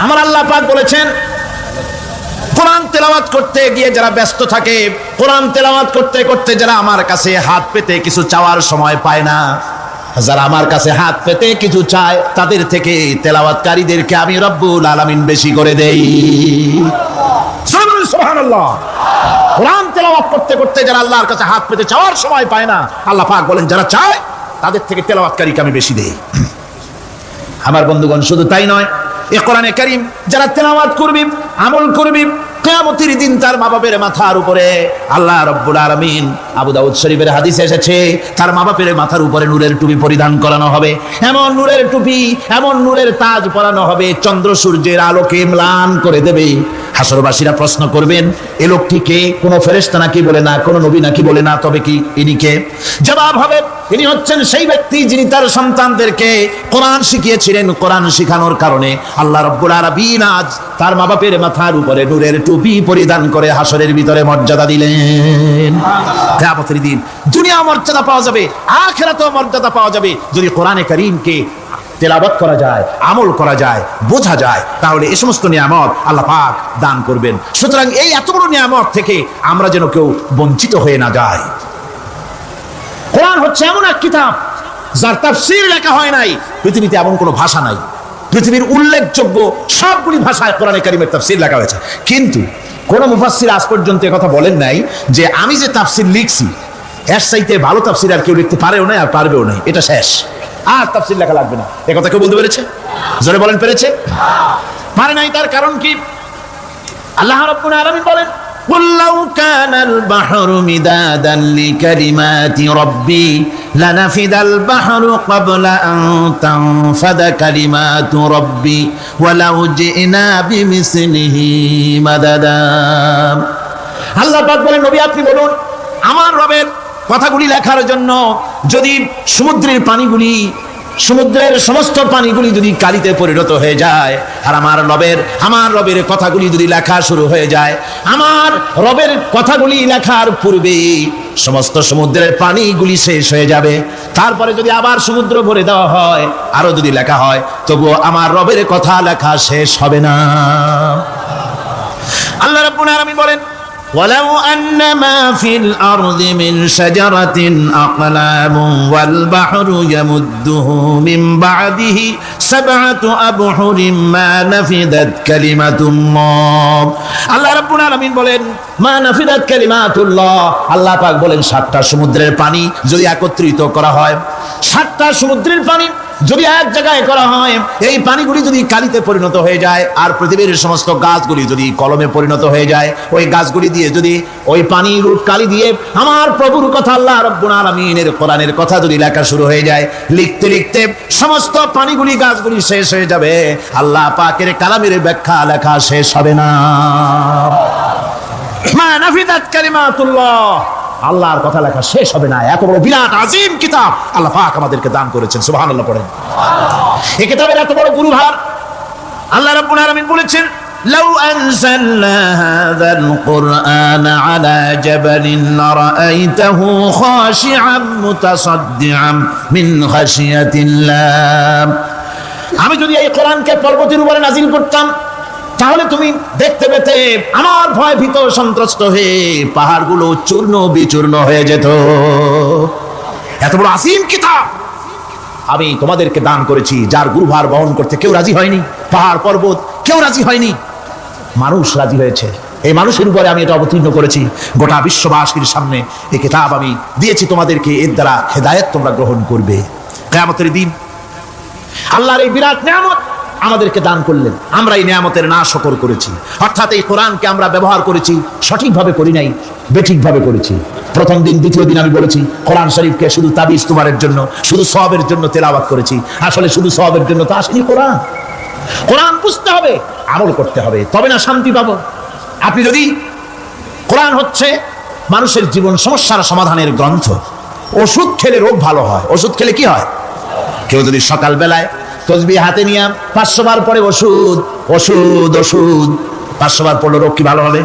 আমার আল্লাহ পাক বলেছেন, কোরআন তেলাওয়াত করতে গিয়ে যারা ব্যস্ত থাকে, কোরআন তেলাওয়াত করতে করতে যারা আমার কাছে হাত পেতে কিছু চাওয়ার সময় পায় না, যারা আমার কাছে হাত পেতে কিছু চায়, তাদের থেকে তেলাওয়াতকারীদেরকে আমি রব্বুল আলামিন বেশি করে দেই। সুবহানাল্লাহ। কোরআন তেলাওয়াত করতে করতে যারা আল্লাহর কাছে হাত পেতে চাওয়ার সময় পায় না, আল্লাহ পাক বলেন যারা চায় তাদের থেকে তেলাওয়াতকারীকে আমি বেশি দেই। আমার বন্ধুগণ, শুধু তাই নয়, এই কোরআনে কারীম যারা তেলাওয়াত করবে, আমল করবে, কিয়ামতের দিন তার মা বাপের মাথার উপরে আল্লাহ রাব্বুল আলামিন, আবু দাউদ শরীফের হাদিসে এসেছে, তার মা বাপের মাথার উপরে নূরের টুপি পরিধান করানো হবে। এমন নূরের টুপি, এমন নূরের তাজ পরানো হবে, চন্দ্র সূর্যের আলোকে ম্লান করে দেবে। হাসরবাসীরা প্রশ্ন করবেন, এ লোকটি কে? কোনো ফেরেশতা নাকি বলে না, কোনো নবী নাকি বলে না, তবে কি ইনি কে? জবাব হবে, ইনি হচ্ছেন সেই ব্যক্তি যিনি তার সন্তানদেরকে কোরআন শিখিয়েছিলেন। কোরআন শিখানোর কারণে আল্লাহ রাব্বুল আলামিন আজ তার মা বাপের মাথার উপরে নূরের টুপি পরিধান করে হাসরের ভিতরে মর্যাদা দিলেন। কিয়ামতের দিন দুনিয়া মর্যাদা পাওয়া যাবে, আখিরাতেও মর্যাদা পাওয়া যাবে যদি কোরআনে কারীমকে তেলাওয়াত করা যায়, আমল করা যায়, বোঝা যায়, তাহলে এই সমস্ত নিয়ামত আল্লাহ পাক দান করবেন। সুতরাং এই এত বড় নিয়ামত থেকে আমরা যেন কেউ বঞ্চিত হয়ে না যায়। কোরআন হচ্ছে এমন এক কিতাব যার তাফসীর লেখা হয় নাই। পৃথিবীতে এমন কোনো ভাষা নাই, পৃথিবীর উল্লেখযোগ্য সবগুলি ভাষায় কোরআনে কারীমের তাফসীর লেখা হয়েছে, কিন্তু কোন মুফাসসির আজ পর্যন্ত কথা বলেন নাই যে আমি যে তাফসীর লিখছি এর চাইতে ভালো তাফসীর আর কেউ লিখতে পারেও না, আর পারবেও না, এটা শেষ, আর তাফসীর লেখা লাগবে না। এ কথা কেউ বলতে পেরেছে? জোরে বলেন, পেরেছে? পারে নাই। তার কারণ কি? আল্লাহ রাব্বুল আলামিন বলেন, قُلْ لَوْ كَانَ الْبَحْرُ مِدَادًا لِكَلِمَاتِ رَبِّي لَنَفِدَ الْبَحْرُ قَبْلَ أَن تَنفَدَ كَلِمَاتُ رَبِّي وَلَوْ جِئْنَا بِمِثْلِهِ مَدَدًا। আল্লাহ পাক বলেন, নবী আপনি বলুন, আমার রবের কথাগুলি লেখার জন্য যদি সমুদ্রের পানিগুলি, সমুদ্রের সমস্ত পানিগুলি যদি কালিতে পরিণত হয়ে যায়, আর আমার রবের কথাগুলি যদি লেখা শুরু হয়ে যায়, আমার রবের কথাগুলি লেখার পূর্বে সমস্ত সমুদ্রের পানিগুলি শেষ হয়ে যাবে, তারপরে যদি আবার সমুদ্র ভরে দেওয়া হয়, আরো যদি লেখা হয়, তবুও আমার রবের কথা লেখা শেষ হবে না। আল্লাহ রাব্বুল আলামিন বলেন, وَلَوْ أَنَّ مَا فِي الْأَرْضِ مِنْ شَجَرَةٍ أَقْلَامٌ وَالْبَحْرُ يَمُدُّهُ مِنْ بَعْدِهِ سَبْعَةُ أَبْحُرٍ مَا نَفِدَتْ كَلِمَةُ اللَّهِ। আল্লাহ রাব্বুল আলামিন বলেন, মা নাফিদাত কালিমাতুল্লাহ। আল্লাহ পাক বলেন, 7টা সমুদ্রের পানি যদি একত্রিত করা হয়, 7টা সমুদ্রের পানি যদি এক জায়গায় করা হয়, এই পানিগুলি যদি কালিতে পরিণত হয়ে যায়, আর পৃথিবীর সমস্ত গাছগুলি যদি কলমে পরিণত হয়ে যায়, ওই গাছগুলি দিয়ে যদি ওই পানির কালি দিয়ে আমার প্রভুর কথা, আল্লাহ রাব্বুল আলামিনের কোরআনের কথা যদি লেখা শুরু হয়ে যায়, লিখতে লিখতে সমস্ত পানিগুলি, গাছগুলি শেষ হয়ে যাবে, আল্লাহ পাকের কালামের ব্যাখ্যা লেখা শেষ হবে না। মা নাফিদাত কালিমাতুল্লাহ, আল্লাহর কথা লেখা শেষ হবে না। এত বড় বিরাট আজিম কিতাব আল্লাহ পাক আমাদেরকে দান করেছেন, সুবহানাল্লাহ পড়েন। এই কিতাবের এত বড় গুরুভার আল্লাহ রাব্বুল আলামিন বলেছেন, লাউ আনজালনা হাযাল কুরআন আলা জাবালিন লারাআইতাহু খাশিআম মুতাসাদ্দিআম মিন খাশিয়াতিল্লাহ। আমি যদি এই কোরআনকে পর্বতের উপরে নাজিল করতাম, তাহলে তুমি দেখতে পেতে আমার ভয় ভীত সন্ত্রস্ত হয়ে পাহাড়গুলো চূর্ণ বিচূর্ণ হয়ে যেত। এত বড় আসিম কিতাব আমি তোমাদেরকে দান করেছি, যার গুরুভার বহন করতে কেউ রাজি হয়নি, পাহাড় পর্বত কেউ রাজি হয়নি, মানুষ রাজি হয়েছে। এই মানুষের উপরে আমি এটা অবতীর্ণ করেছি, গোটা বিশ্ববাসীর সামনে এই কিতাব আমি দিয়েছি তোমাদেরকে, এর দ্বারা হেদায়েত তোমরা গ্রহণ করবে। কিয়ামতের দিন আল্লাহর এই বিরাট নিয়ামত আমাদেরকে দান করলেন, আমরা এই নিয়ামতের না শুকর করেছি, অর্থাৎ এই কোরআনকে আমরা ব্যবহার করেছি, সঠিকভাবে করি নাই, বেঠিকভাবে করেছি। প্রথম দিন, দ্বিতীয় দিন আমি বলেছি কোরআন শরীফকে শুধু তাবিজ তোমারের জন্য, শুধু সওয়াবের জন্য তেলাওয়াত করেছি। আসলে শুধু সওয়াবের জন্য তো আসেনি কোরআন। কোরআন বুঝতে হবে, আমল করতে হবে, তবে না শান্তি পাবো। আপনি যদি, কোরআন হচ্ছে মানুষের জীবন সমস্যার সমাধানের গ্রন্থ। ওষুধ খেলে রোগ ভালো হয়। ওষুধ খেলে কি হয়? কেউ যদি সকাল বেলায় তসবিহ হাতে নিয়ে 500 বার পরে ওষুধ ওষুধ ওষুধ 500 বার পড়লে রোগ কি ভালো হবে?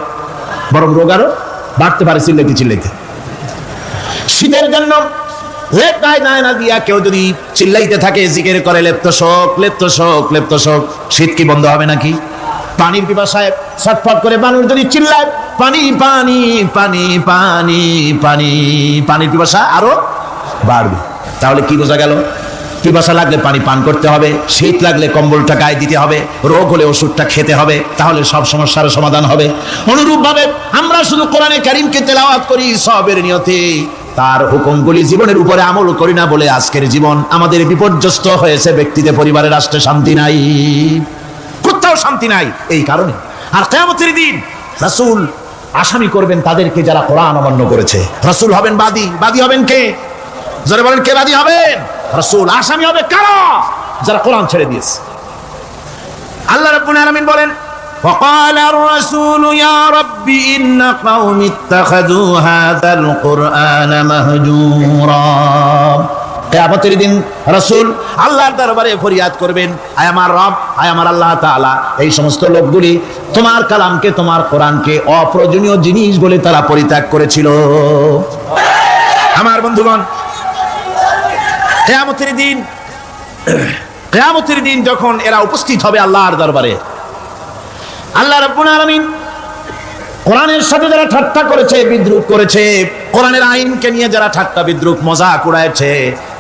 বরং রোগ আরো বাড়তে পারে চিল্লাইতে চিল্লাইতে। শীতের জন্য লেপ্তায় না দিয়া কেউ যদি চিল্লাইতে থাকে, জিকির করে লেপ্ত শোক লেপ্ত শোক লেপ্ত শোক, শীত কি বন্ধ হবে নাকি? পানির পিপাসায় ছটফট করে মানুষ যদি চিল্লায় পানি পানি পানি পানি পানি, পানির পিপাসা আরো বাড়বে। তাহলে কি বোঝা গেল? পিপাসা লাগলে পানি পান করতে হবে, শীত লাগলে কম্বলটা গায়ে দিতে হবে, রোগ হলে ওষুধটা খেতে হবে, তাহলে সব সমস্যার সমাধান হবে। অনুরূপ ভাবে আমরা শুধু কোরআনে কারীমকে তেলাওয়াত করি সওয়াবের নিয়তে, তার হুকুমগুলি জীবনের উপরে আমল করি না বলে আজকের জীবন আমাদের বিপর্যস্ত হয়েছে। ব্যক্তিতে, পরিবারে, রাষ্ট্রে শান্তি নাই, কোথাও শান্তি নাই এই কারণে। আর কিয়ামতের দিন রাসূল আসামি করবেন তাদেরকে যারা কোরআন অমান্য করেছে। রাসূল হবেন বাদী। বাদী হবেন কে? যারা বলেন কে বাদী হবেন? রাসূল। আসামি হবে কারা? যারা কোরআন ছেড়ে দিয়েছে। আল্লাহ রাব্বুল আলামিন বলেন وقال الرسول يا رب إن قوم اتخذوا هذا القرآن مهجورا। কিয়ামতের দিন রাসূল আল্লাহর দরবারে ফরিয়াদ করবেন, আয় আমার রব, আয় আমার আল্লাহ তাআলা, এই সমস্ত লোকগুলি তোমার কালামকে, তোমার কোরআনকে অপ্রয়োজনীয় জিনিস বলে তারা পরিত্যাগ করেছিল। আমার বন্ধুগণ, কিয়ামতের দিন যখন এরা উপস্থিত হবে আল্লাহর দরবারে, আল্লাহ রাব্বুল আলামিন কোরআনের সাথে যারা ঠাট্টা করেছে, বিদ্রুপ করেছে, কোরআনের আইনকে নিয়ে যারা ঠাট্টা বিদ্রুপ মজাক উড়াইছে,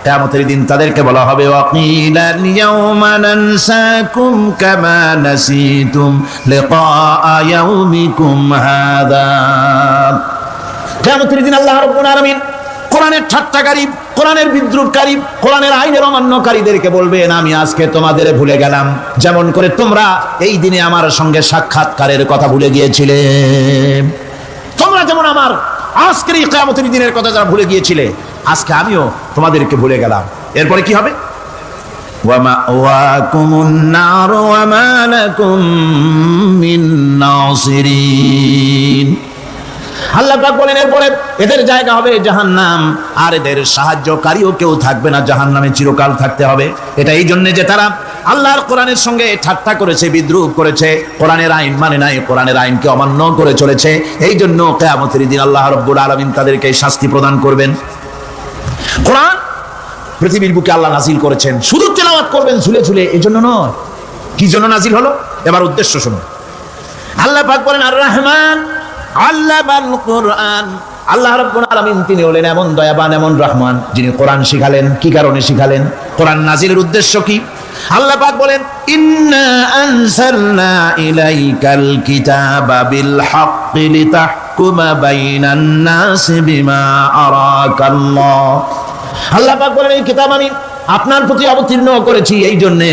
কিয়ামতের দিন তাদেরকে বলা হবে ওয়াকিলা ইয়াউমা নানসাকুম কামা নাসিতুম লিকা ইয়াউমিকুম হাযা। কিয়ামতের দিন আল্লাহ রাব্বুল আলামিন কোরআনের ঠাট্টাকারী, কোরআনের বিদ্রুপকারী, কোরআনের আইনের অমান্যকারীদেরকে বলবেন আমি আজকে তোমাদের ভুলে গেলাম, যেমন করে তোমরা এই দিনে আমার সঙ্গে সাক্ষাৎকারের কথা ভুলে গিয়েছিলে। তোমরা যেমন আমার আজকের এই কিয়ামতের দিনের কথা যারা ভুলে গিয়েছিলে, আজকে আমিও তোমাদেরকে ভুলে গেলাম। এরপরে কি হবে? ওয়া মাওয়াকুমুন নার ওয়া মা লাকুম মিন নাসিরিন। আল্লাহ পাক বলেন এরপরে এদের জায়গা হবে জাহান্নাম, আর এদের সাহায্যকারীও কেউ থাকবে না, জাহান্নামে চিরকাল থাকতে হবে। এটা এই জন্য যে তারা আল্লাহর কোরআনের সঙ্গে ঠাট্টা করেছে, বিদ্রুপ করেছে, কোরআনের আইন মানে নাই, কোরআনের আইনকে অমান্য করে চলেছে। এই জন্য কিয়ামতের দিন আল্লাহ রাব্বুল আলামিন তাদেরকে শাস্তি প্রদান করবেন। কোরআন পৃথিবীর বুকে আল্লাহ নাজিল করেছেন, শুধু তেলাওয়াত করবেন ঝুলে ঝুলে, এই জন্য নয়। কি জন্য নাজিল হলো? এবার উদ্দেশ্য শুনুন। আল্লাহ পাক বলেন আর রহমান আল্লামাল কোরআন। আল্লাহ রাব্বুল আলামিন তিনি হলেন এমন দয়াবান, এমন রহমান, যিনি কোরআন শিখালেন। কি কারণে শিখালেন? কোরআন নাজিলের উদ্দেশ্য কি? আল্লাহ পাক বলেন ইন্না আনসালনা ইলাইকাল কিতাবা বিল হাক্কি লিতাহকুমা বাইনান নাসি বিমা আরাকাল্লাহ। আল্লাহ পাক বলেন এই কিতাব আমি আপনার প্রতি অবতীর্ণ করেছি এই জন্যে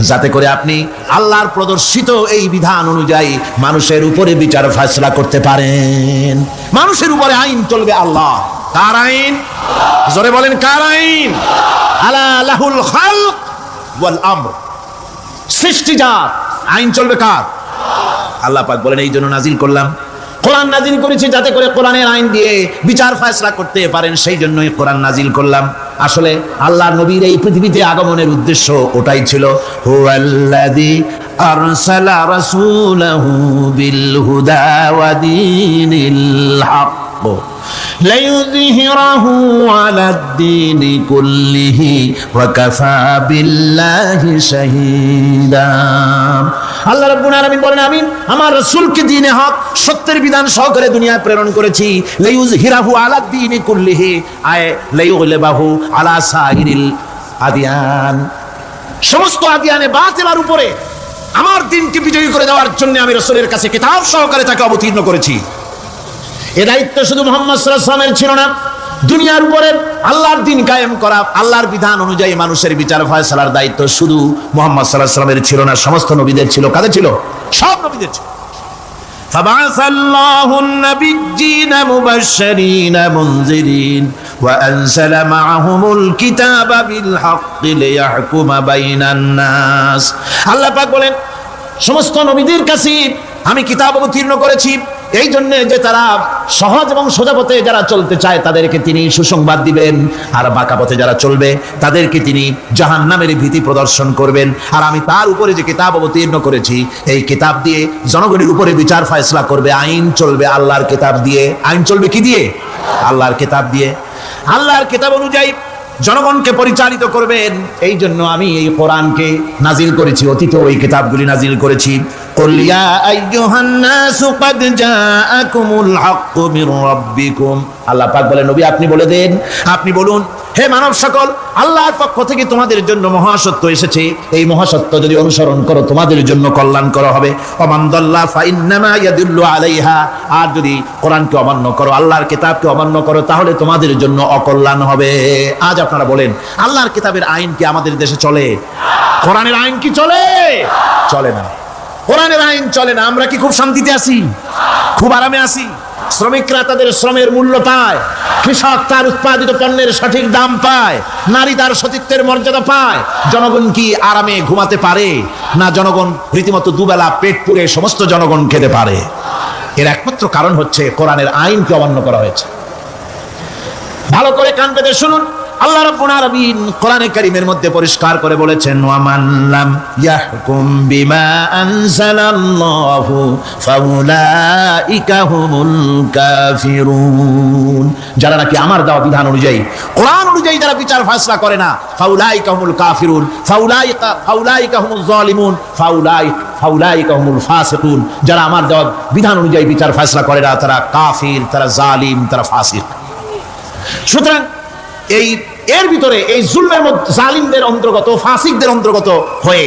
যাতে করে আপনি আল্লাহর প্রদর্শিত এই বিধান অনুযায়ী মানুষের উপরে বিচার ফয়সালা করতে পারেন। মানুষের উপরে আইন চলবে আল্লাহ। কার আইন? জোরে বলেন কার আইন? আলা লাহুল খালক ওয়াল আমর। সৃষ্টিজাত আইন চলবে কার? আল্লাহ পাক বলেন এই জন্য নাজিল করলাম, কোরআন নাজিল করেছি যাতে করে কোরআনের আইন দিয়ে বিচার ফয়সালা করতে পারেন, সেই জন্যই কোরআন নাজিল করলাম। আসলে আল্লাহ নবীর এই পৃথিবীতে আগমনের উদ্দেশ্য ওটাই ছিল। হুয়াল্লাযী আরসালা রাসূলাহু বিল হুদা ওয়া দীনিল হক লিইয়ুযহিরাহু আলাদ-দীনি কুল্লিহি ওয়া কাফা বিল্লাহি শাহীদা। আল্লাহ রাব্বুল আলামিন বলেন আমি আমার রাসূলকে দ্বীনে হক, সত্যের বিধান সহকারে দুনিয়ায় প্রেরণ করেছি। লিইয়ুযহিরাহু আলাদ-দীনি কুল্লিহি, আয় লিইয়ুগলিবাহু আলা সাইরিল আদিয়ান। সমস্ত আদিয়ানে বাতিলের উপরে আমার দ্বীনকে বিজয়ী করে দেওয়ার জন্য আমি রাসূলের কাছে কিতাব সহকারে তাকে অবতীর্ণ করেছি। এ দায়িত্ব শুধু মুহাম্মদ সাল্লাল্লাহু আলাইহি ওয়াসাল্লামের ছিল না, দুনিয়ার উপরে আল্লাহর দ্বীন কায়েম করা, আল্লাহর বিধান অনুযায়ী মানুষের বিচার ফয়সালার দায়িত্ব শুধু মুহাম্মদ সাল্লাল্লাহু আলাইহি ওয়াসাল্লামের ছিল না, সমস্ত নবীদের ছিল। কাদের ছিল? সব নবীদের ছিল। ফাবাসাল্লাহু আন-নাবিয়্যিনা মুবাশশিরিনা মুনজিরিন ওয়া আনজালা মা'আহুমুল কিতাবা বিল হাক্কি লিয়াহকুমা বাইনান নাস। আল্লাহ পাক বলেন সমস্ত নবীদের কাছে আমি কিতাব অবতীর্ণ করেছি এই জন্য যে তারা সহজ এবং সোজা পথে যারা চলতে চায় তাদেরকে তিনি সুসংবাদ দিবেন, আর বাঁকা পথে যারা চলবে তাদেরকে তিনি জাহান্নামের ভীতি প্রদর্শন করবেন। আর আমি তার উপরে যে কিতাব অবতীর্ণ করেছি এই কিতাব দিয়ে জনগণের উপরে বিচার ফয়সালা করবে, আইন চলবে আল্লাহর কিতাব দিয়ে। আইন চলবে কি দিয়ে? আল্লাহর কিতাব দিয়ে। আল্লাহর কিতাব অনুযায়ী জনগণকে পরিচালিত করবেন। এই জন্য আমি এই কোরআনকে নাজিল করেছি, অতীত ওই কিতাবগুলি নাজিল করেছি। কুল ইয়া আইয়ুহান নাসু ক্বাদ জাআকুমুল হাক্কু মির রাব্বিকুম। আল্লাহ পাক বলেন, নবী আপনি বলে দেন, আপনি বলুন, হে মানব সকল, আল্লাহর পক্ষ থেকে তোমাদের জন্য মহাসত্য এসেছে। এই মহাসত্য যদি অনুসরণ করো তোমাদের জন্য কল্যাণ করা হবে। ওমান দাল্লা ফাইন্নামা ইয়াদুল্লু আলাইহা। আর যদি কোরআনকে অমান্য করো, আল্লাহর কিতাবকে অমান্য করো, তাহলে তোমাদের জন্য অকল্যাণ হবে। আজ আপনারা বলেন, আল্লাহর কিতাবের আইন কি আমাদের দেশে চলে? কোরআনের আইন কি চলে? চলে না। কোরআনের আইন চলে না। আমরা কি খুব শান্তিতে আছি? খুব আরামে আছি? শ্রমিকরা তাদের শ্রমের মূল্য পায়, কৃষক তার উৎপাদিত পণ্যের সঠিক দাম পায়, নারী তার সতীত্বের মর্যাদা পায়। জনগণ কি আরামে ঘুমাতে পারে? না, জনগণ রীতিমতো দুবেলা পেট পুড়ে সমস্ত জনগণ খেতে পারে। এর একমাত্র কারণ হচ্ছে কোরআনের আইনকে অমান্য করা হয়েছে। ভালো করে কান পেতে শুনুন, আল্লাহ রাব্বুল আলামিন কোরআনে কারীমের মধ্যে পরিষ্কার করে বলেছেন, ওয়া মান লাম ইয়াহকুম বিমা আনজালাল্লাহু ফাউলাইকা হুমুল কাফিরুন। যারা নাকি আমার দেওয়া বিধান অনুযায়ী, কোরআন অনুযায়ী যারা বিচার ফয়সালা করে না, ফাউলাইকা হুমুল কাফিরুন, ফাউলাইকা হুমুজ জালিমুন, ফাউলাইকা হুমুল ফাসিকুন। যারা আমার দেওয়া বিধান অনুযায়ী বিচার ফয়সালা করে না, তারা কাফির, তারা জালিম, তারা ফাসিক। সুতরাং এর ভিতরে এই জুলমের মধ্যে জালিমদের অন্তর্গত, ফাসিকদের অন্তর্গত হয়ে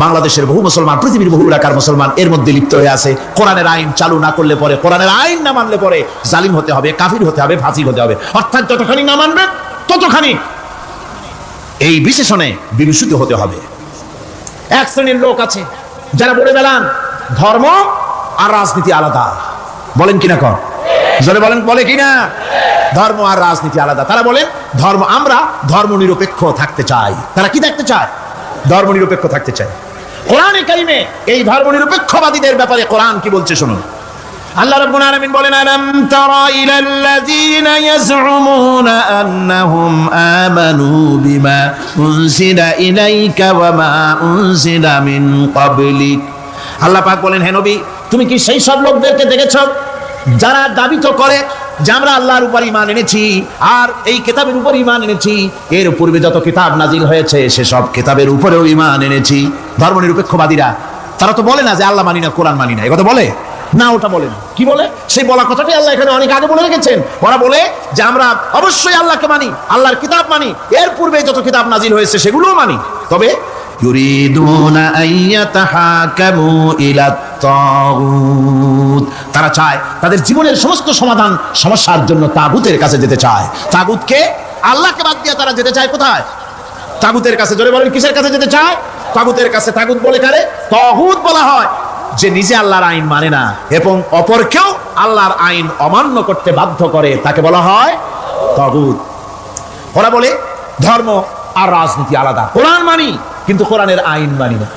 বাংলাদেশের বহু মুসলমান, পৃথিবীর বহু এলাকার মুসলমান এর মধ্যে লিপ্ত হয়ে আছে। কোরআনের আইন চালু না করলে পরে, কোরআনের আইন না মানলে পরে জালিম হতে হবে, কাফির হতে হবে, ফাসিক হতে হবে। অর্থাৎ যতখানি না মানবে ততখানি এই বিশেষণে বিভূষিত হতে হবে। এক শ্রেণীর লোক আছে যারা বলে বেড়ান ধর্ম আর রাজনীতি আলাদা। বলেন কিনা? কর জোরে বলেন, বলে কিনা? ধর্ম আর রাজনীতি আলাদা। তারা বলেন আমরা ধর্ম নিরপেক্ষ থাকতে চাই। তারা কি থাকতে চায়? ধর্ম নিরপেক্ষ থাকতে চায়। কোরআনে কারিমে এই ধর্ম নিরপেক্ষবাদীদের ব্যাপারে কোরআন কি বলছে শুনুন। আল্লাহ রাব্বুল আলামিন বলেন, আলাম তারা ইলাল্লাযীনা ইয়াজউমুনা আন্নাহুম আমানু বিমা উনজিলা ইলাইকা ওয়া মা উনজিলা মিন ক্বাবলিক। আল্লাহ পাক বলেন, হে নবী, তুমি কি সেই সব লোকদেরকে দেখেছো যারা দাবি তো করে যে আমরা আল্লাহর উপর ঈমান এনেছি আর এই কিতাবের উপর ঈমান এনেছি, এর পূর্বে যত কিতাব নাজিল হয়েছে সেসব কিতাবের উপরেও ঈমান এনেছি। ধর্মনিরপেক্ষবাদীরা তারা তো বলে না যে আল্লাহ মানি না, কোরআন মানি না, এই কথা বলে না? ওটা বলে না। কি বলে? সেই বলা কথাটাই আল্লাহ এখানে অনেক আগে বলে রেখেছেন। ওরা বলে যে আমরা অবশ্যই আল্লাহকে মানি, আল্লাহর কিতাব মানি, এর পূর্বে যত কিতাব নাজিল হয়েছে সেগুলোও মানি। তবে ইউরিদুনা আইয়াতাহাকামু ইলাত তাগুত, তারা চায় তাদের জীবনের সমস্ত সমাধান সমস্যার জন্য তাগুতের কাছে যেতে চায়। তাগুতকে, আল্লাহকে বাদ দিয়ে তারা যেতে চায় কোথায়? তাগুতের কাছে। জোরে বলেন, কিসের কাছে যেতে চায়? তাগুতের কাছে। তাগুত বলে কারে? তাগুত বলা হয় যে নিজে আল্লাহর আইন মানে না এবং অপরকেও আল্লাহর আইন অমান্য করতে বাধ্য করে, তাকে বলা হয় তাগুত। ওরা বলে ধর্ম আর রাজনীতি আলাদা। কোরআন মানি কিন্তু কোরআনের আইন মানি না।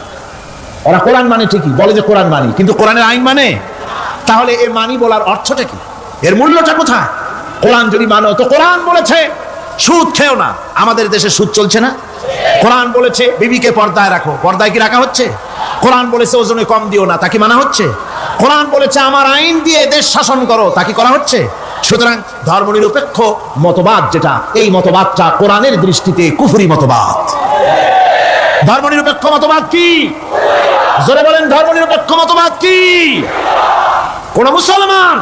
ওরা কোরআন মানে ঠিকই, বলে যে কোরআন মানি, কিন্তু কোরআনের আইন মানে। তাহলে এ মানি বলার অর্থটা কি? এর মূল্যটা কোথায়? কোরআন যদি মানো তো কোরআন বলেছে সুদ খেও না। আমাদের দেশে সুদ চলছে না? কোরআন বলেছে বিবিকে পর্দায় রাখো, পর্দায় কি রাখা হচ্ছে? কোরআন বলেছে ওজনে কম দিও না, তা কি মানা হচ্ছে? কোরআন বলেছে আমার আইন দিয়ে দেশ শাসন করো, তা কি করা হচ্ছে? সুতরাং ধর্মনিরপেক্ষ মতবাদ যেটা, এই মতবাদটা কোরআনের দৃষ্টিতে কুফরি মতবাদ। ধর্মনিরপেক্ষ মতবাদ কি? জোরে বলেন, ধর্মনিরপেক্ষ মতবাদ কি? কোন মুসলমান,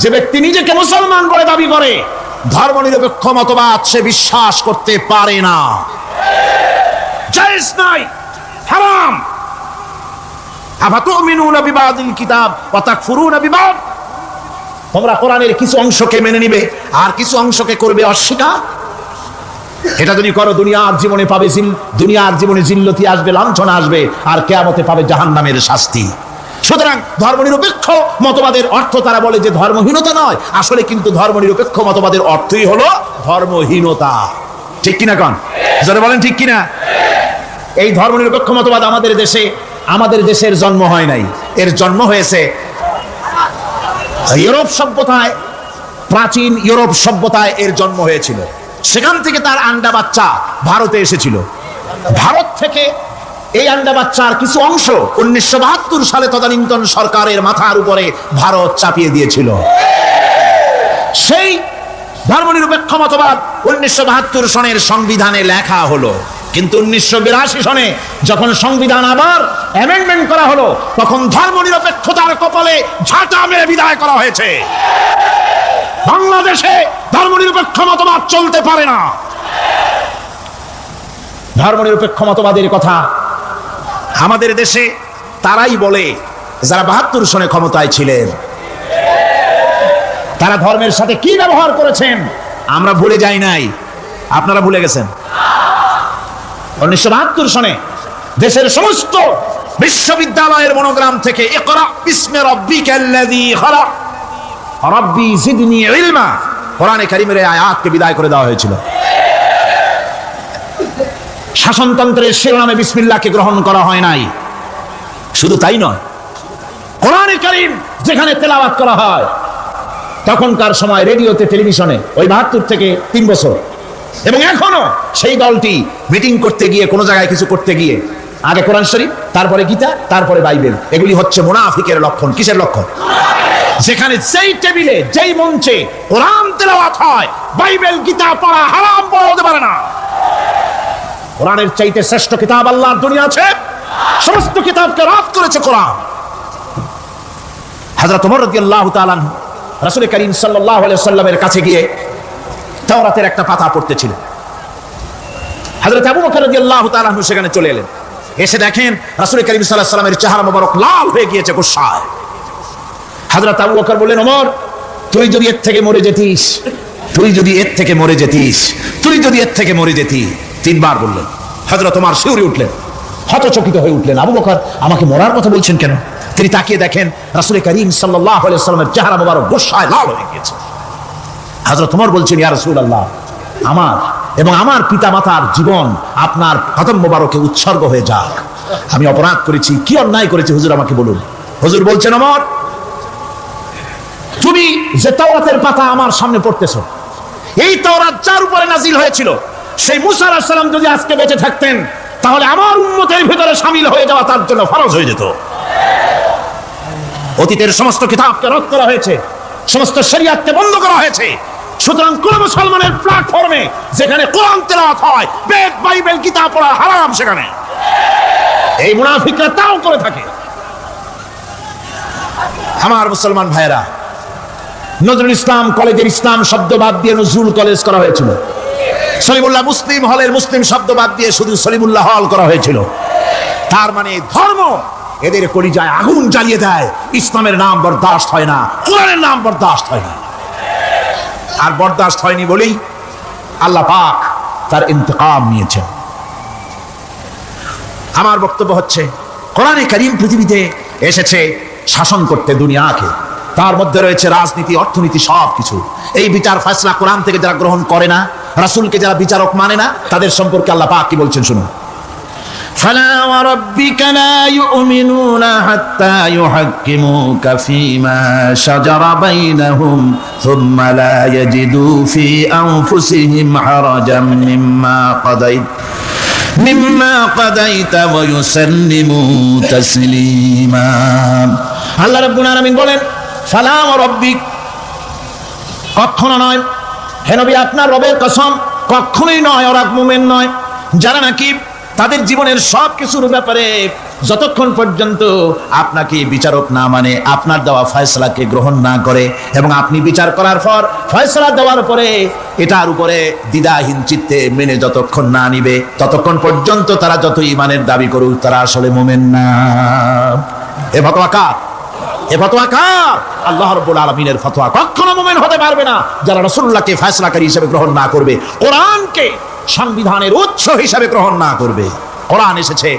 যে ব্যক্তি নিজেকে মুসলমান বলে দাবি করে, ধর্মনিরপেক্ষ মতবাদ সে বিশ্বাস করতে পারে না। জায়েজ নাই, হারাম। আফাতুমিনুনা বিবাদিল কিতাব ওয়া তাকফুরুনা বিবাদ। তোমরা কোরআনের কিছু অংশকে মেনে নিবে আর কিছু অংশকে করবে অস্বীকার। এটা যদি করো দুনিয়ার জীবনে পাবে দুনিয়ার জীবনে জিল্লতি আসবে, লাঞ্ছনা আসবে, আর কিয়ামতে পাবে জাহান্নামের শাস্তি। সুতরাং ধর্মনিরপেক্ষ মতবাদের অর্থ তারা বলে যে ধর্মহীনতা নয়, আসলে কিন্তু ধর্মনিরপেক্ষ মতবাদের অর্থই হলো ধর্মহীনতা। ঠিক কিনা কোন? যারা বলেন ঠিক কিনা? এই ধর্মনিরপেক্ষ মতবাদ আমাদের দেশের জন্ম হয় নাই, এর জন্ম হয়েছে ইউরোপ সভ্যতায়। প্রাচীন ইউরোপ সভ্যতায় এর জন্ম হয়েছিল। সেখান থেকে তার আন্ডা বাচ্চা ভারতে এসেছিল। ভারত থেকে এই আন্ডা বাচ্চার কিছু অংশ 1972 সালে তদানীন্তন সরকারের মাথার উপরে ভারত চাপিয়ে দিয়েছিল। সেই ধর্মনিরপেক্ষ মতবাদ 1972 সনের সংবিধানে লেখা হলো, কিন্তু 1982 সনে যখন সংবিধান আবার অ্যামেন্ডমেন্ট করা হলো, তখন ধর্মনিরপেক্ষতার কপালে ঝাঁটা মেরে বিদায় করা হয়েছে। বাংলাদেশে ধর্মনিরপেক্ষ মতবাদ চলতে পারে না। ধর্মনিরপেক্ষ মতবাদের কথা আমাদের দেশে তারাই বলে যারা 72 সনে ক্ষমতায় ছিলেন। তারা ধর্মের সাথে কি ব্যবহার করেছেন আমরা ভুলে যাই নাই, আপনারা ভুলে গেছেন। 1972 সনে দেশের সমস্ত বিশ্ববিদ্যালয়ের মনোগ্রাম থেকে ইকরা বিসমি রাব্বিকাল্লাযী খালাক রাব্বি জিদনি ইলমা কোরআনে কারীমের আয়াতকে বিদায় করে দেওয়া হয়েছিল। শাসনতন্ত্রের শিরোনামে বিসমিল্লাহকে গ্রহণ করা হয় নাই। শুধু তাই নয়, কোরআনে কারীম যেখানে তেলাওয়াত করা হয় তখনকার সময় রেডিওতে, টেলিভিশনে, ওই 72 থেকে 3 বছর, এবং এখনো সেই দলটি মিটিং করতে গিয়ে, কোনো জায়গায় কিছু করতে গিয়ে আগে কোরআন শরীফ, তারপরে গীতা, তারপরে বাইবেল, এগুলি হচ্ছে মুনাফিকের লক্ষণ। কিসের লক্ষণ? যেখানে যেই টেবিলে, যেই মঞ্চে কোরআন তেলাওয়াত হয়, বাইবেল গীতা পড়া হারাম, পড়া হতে পারে না। কোরআনের চাইতে শ্রেষ্ঠ কিতাব আল্লাহর দুনিয়া আছে? সমস্ত কিতাবকে রাত করেছে কোরআন। হযরত ওমর রাদিয়াল্লাহু তাআলা রাসূল করিম সাল্লাল্লাহু আলাইহি ওয়াসাল্লামের কাছে গিয়ে তাওরাতের একটা পাতা পড়তেছিলেন। হযরত আবু বকর রাদিয়াল্লাহু তাআলা সেখানে চলে এলেন। এসে দেখেন রাসূল করিম সাল্লাল্লাহু আলাইহি ওয়াসাল্লামের চেহারা মোবারক লাল হয়ে গিয়েছে গুসায়। হযরত আবু বকর বললেন, ওমর, তুই যদি এর থেকে মরে যেতিস, তুই যদি এর থেকে মরে যেতিস, তুই যদি এর থেকে মরে যেতি। 3 বার বললেন। হযরত ওমর শিউরে উঠলেন, হতচকিত হয়ে উঠলেন। আবু বকর আমাকে মরার কথা বলছেন কেন? তিনি তাকিয়ে দেখেন রাসূল করিম সাল্লাল্লাহু আলাইহি ওয়াসাল্লামের চেহারা মোবারক গুসায় লাল হয়ে গিয়েছে। হযরত ওমর বলছেন, ইয়া রাসূলুল্লাহ, আমার এবং আমার পিতামাতার জীবন আপনার কদম মোবারকে উৎসর্গ হয়ে যাক। আমি অপরাধ করেছি, কি অন্যায় করেছি হুজুর আমাকে বলুন। হুজুর বলছেন, ওমর, তুমি যে তাওরাতের পাতা আমার সামনে পড়তেছো, এই তাওরাত যার উপরে নাজিল হয়েছিল, সেই মুসা আলাইহিস সালাম যদি আজকে বেঁচে থাকতেন, তাহলে আমার উম্মতের ভিতরে শামিল হয়ে যাওয়া তার জন্য ফরজ হয়ে যেত। অতীতের সমস্ত কিতাবকে রদ করা হয়েছে, সমস্ত শরিয়াতকে বন্ধ করা হয়েছে। সুতরাং কোন মুসলমানের প্ল্যাটফর্মে যেখানে কোরআন তেলাওয়াত হয়, বেদ, বাইবেল, গীতা পড়া হারাম। সেখানে এই মুনাফিকরা তাও করে থাকে। আমার মুসলমান ভাইয়েরা, নজরুল ইসলাম কলেজের ইসলাম শব্দ বাদ দিয়ে নজরুল কলেজ করা হয়েছিল। সলিমুল্লাহ মুসলিম হলের মুসলিম শব্দ বাদ দিয়ে শুধু সলিমুল্লাহ হল করা হয়েছিল। তার মানে ধর্ম এদের কলিজায় আগুন জ্বালিয়ে দেয়। ইসলামের নাম বরদাস্ত হয় না, কোরআনের নাম বরদাস্ত হয় না। আর বরদাস্ত হয়নি বলেই আল্লাহ পাক তার ইন্তেকাম নিয়েছেন। আমার বক্তব্য হচ্ছে, কোরআনে কারীম পৃথিবীতে এসেছে শাসন করতে দুনিয়াকে। তার মধ্যে রয়েছে রাজনীতি, অর্থনীতি, সব কিছু। এই বিচার ফয়সালা কোরআন থেকে যারা গ্রহণ করে না, রাসূলকে যারা বিচারক মানে না, তাদের সম্পর্কে আল্লাহ পাক কি বলছেন শুনুন। فلا وربك لا يؤمنون حتى يحكموك فيما شجر بينهم ثم لا يجدوا في أنفسهم حرجا مما قضيت ويسلموا تسليما। আল্লাহ রাব্বুল আলামিন বলেন, ফালা ওয়ারাব্বিক, কখনো নয় হে নবী, আপনার রবের কসম, কখনোই নয়। ওরা মুমিন নয় যারা নাকি তাদের জীবনের সব কিছুর ব্যাপারে যতক্ষণ পর্যন্ত আপনাকে বিচারক না মানে, আপনার দেওয়া ফয়সালাকে গ্রহণ না করে, এবং আপনি বিচার করার পর ফয়সালা দেওয়ার পরে এটার উপরে দ্বিধাহীন চিত্তে মেনে যতক্ষণ না নিবে, ততক্ষণ পর্যন্ত তারা যত ঈমানের দাবি করুক, তারা আসলে মুমিন না। এ ফতোয়া কার? এ ফতোয়া কার? আল্লাহ রাব্বুল আলামিনের ফতোয়া। কখনো মুমিন হতে পারবে না যারা রাসূলুল্লাহকে ফয়সালাকারী হিসেবে গ্রহণ না করবে, কোরআনকে সংবিধানের উৎস হিসেবে গ্রহণ না করবে। কোরআন এসেছে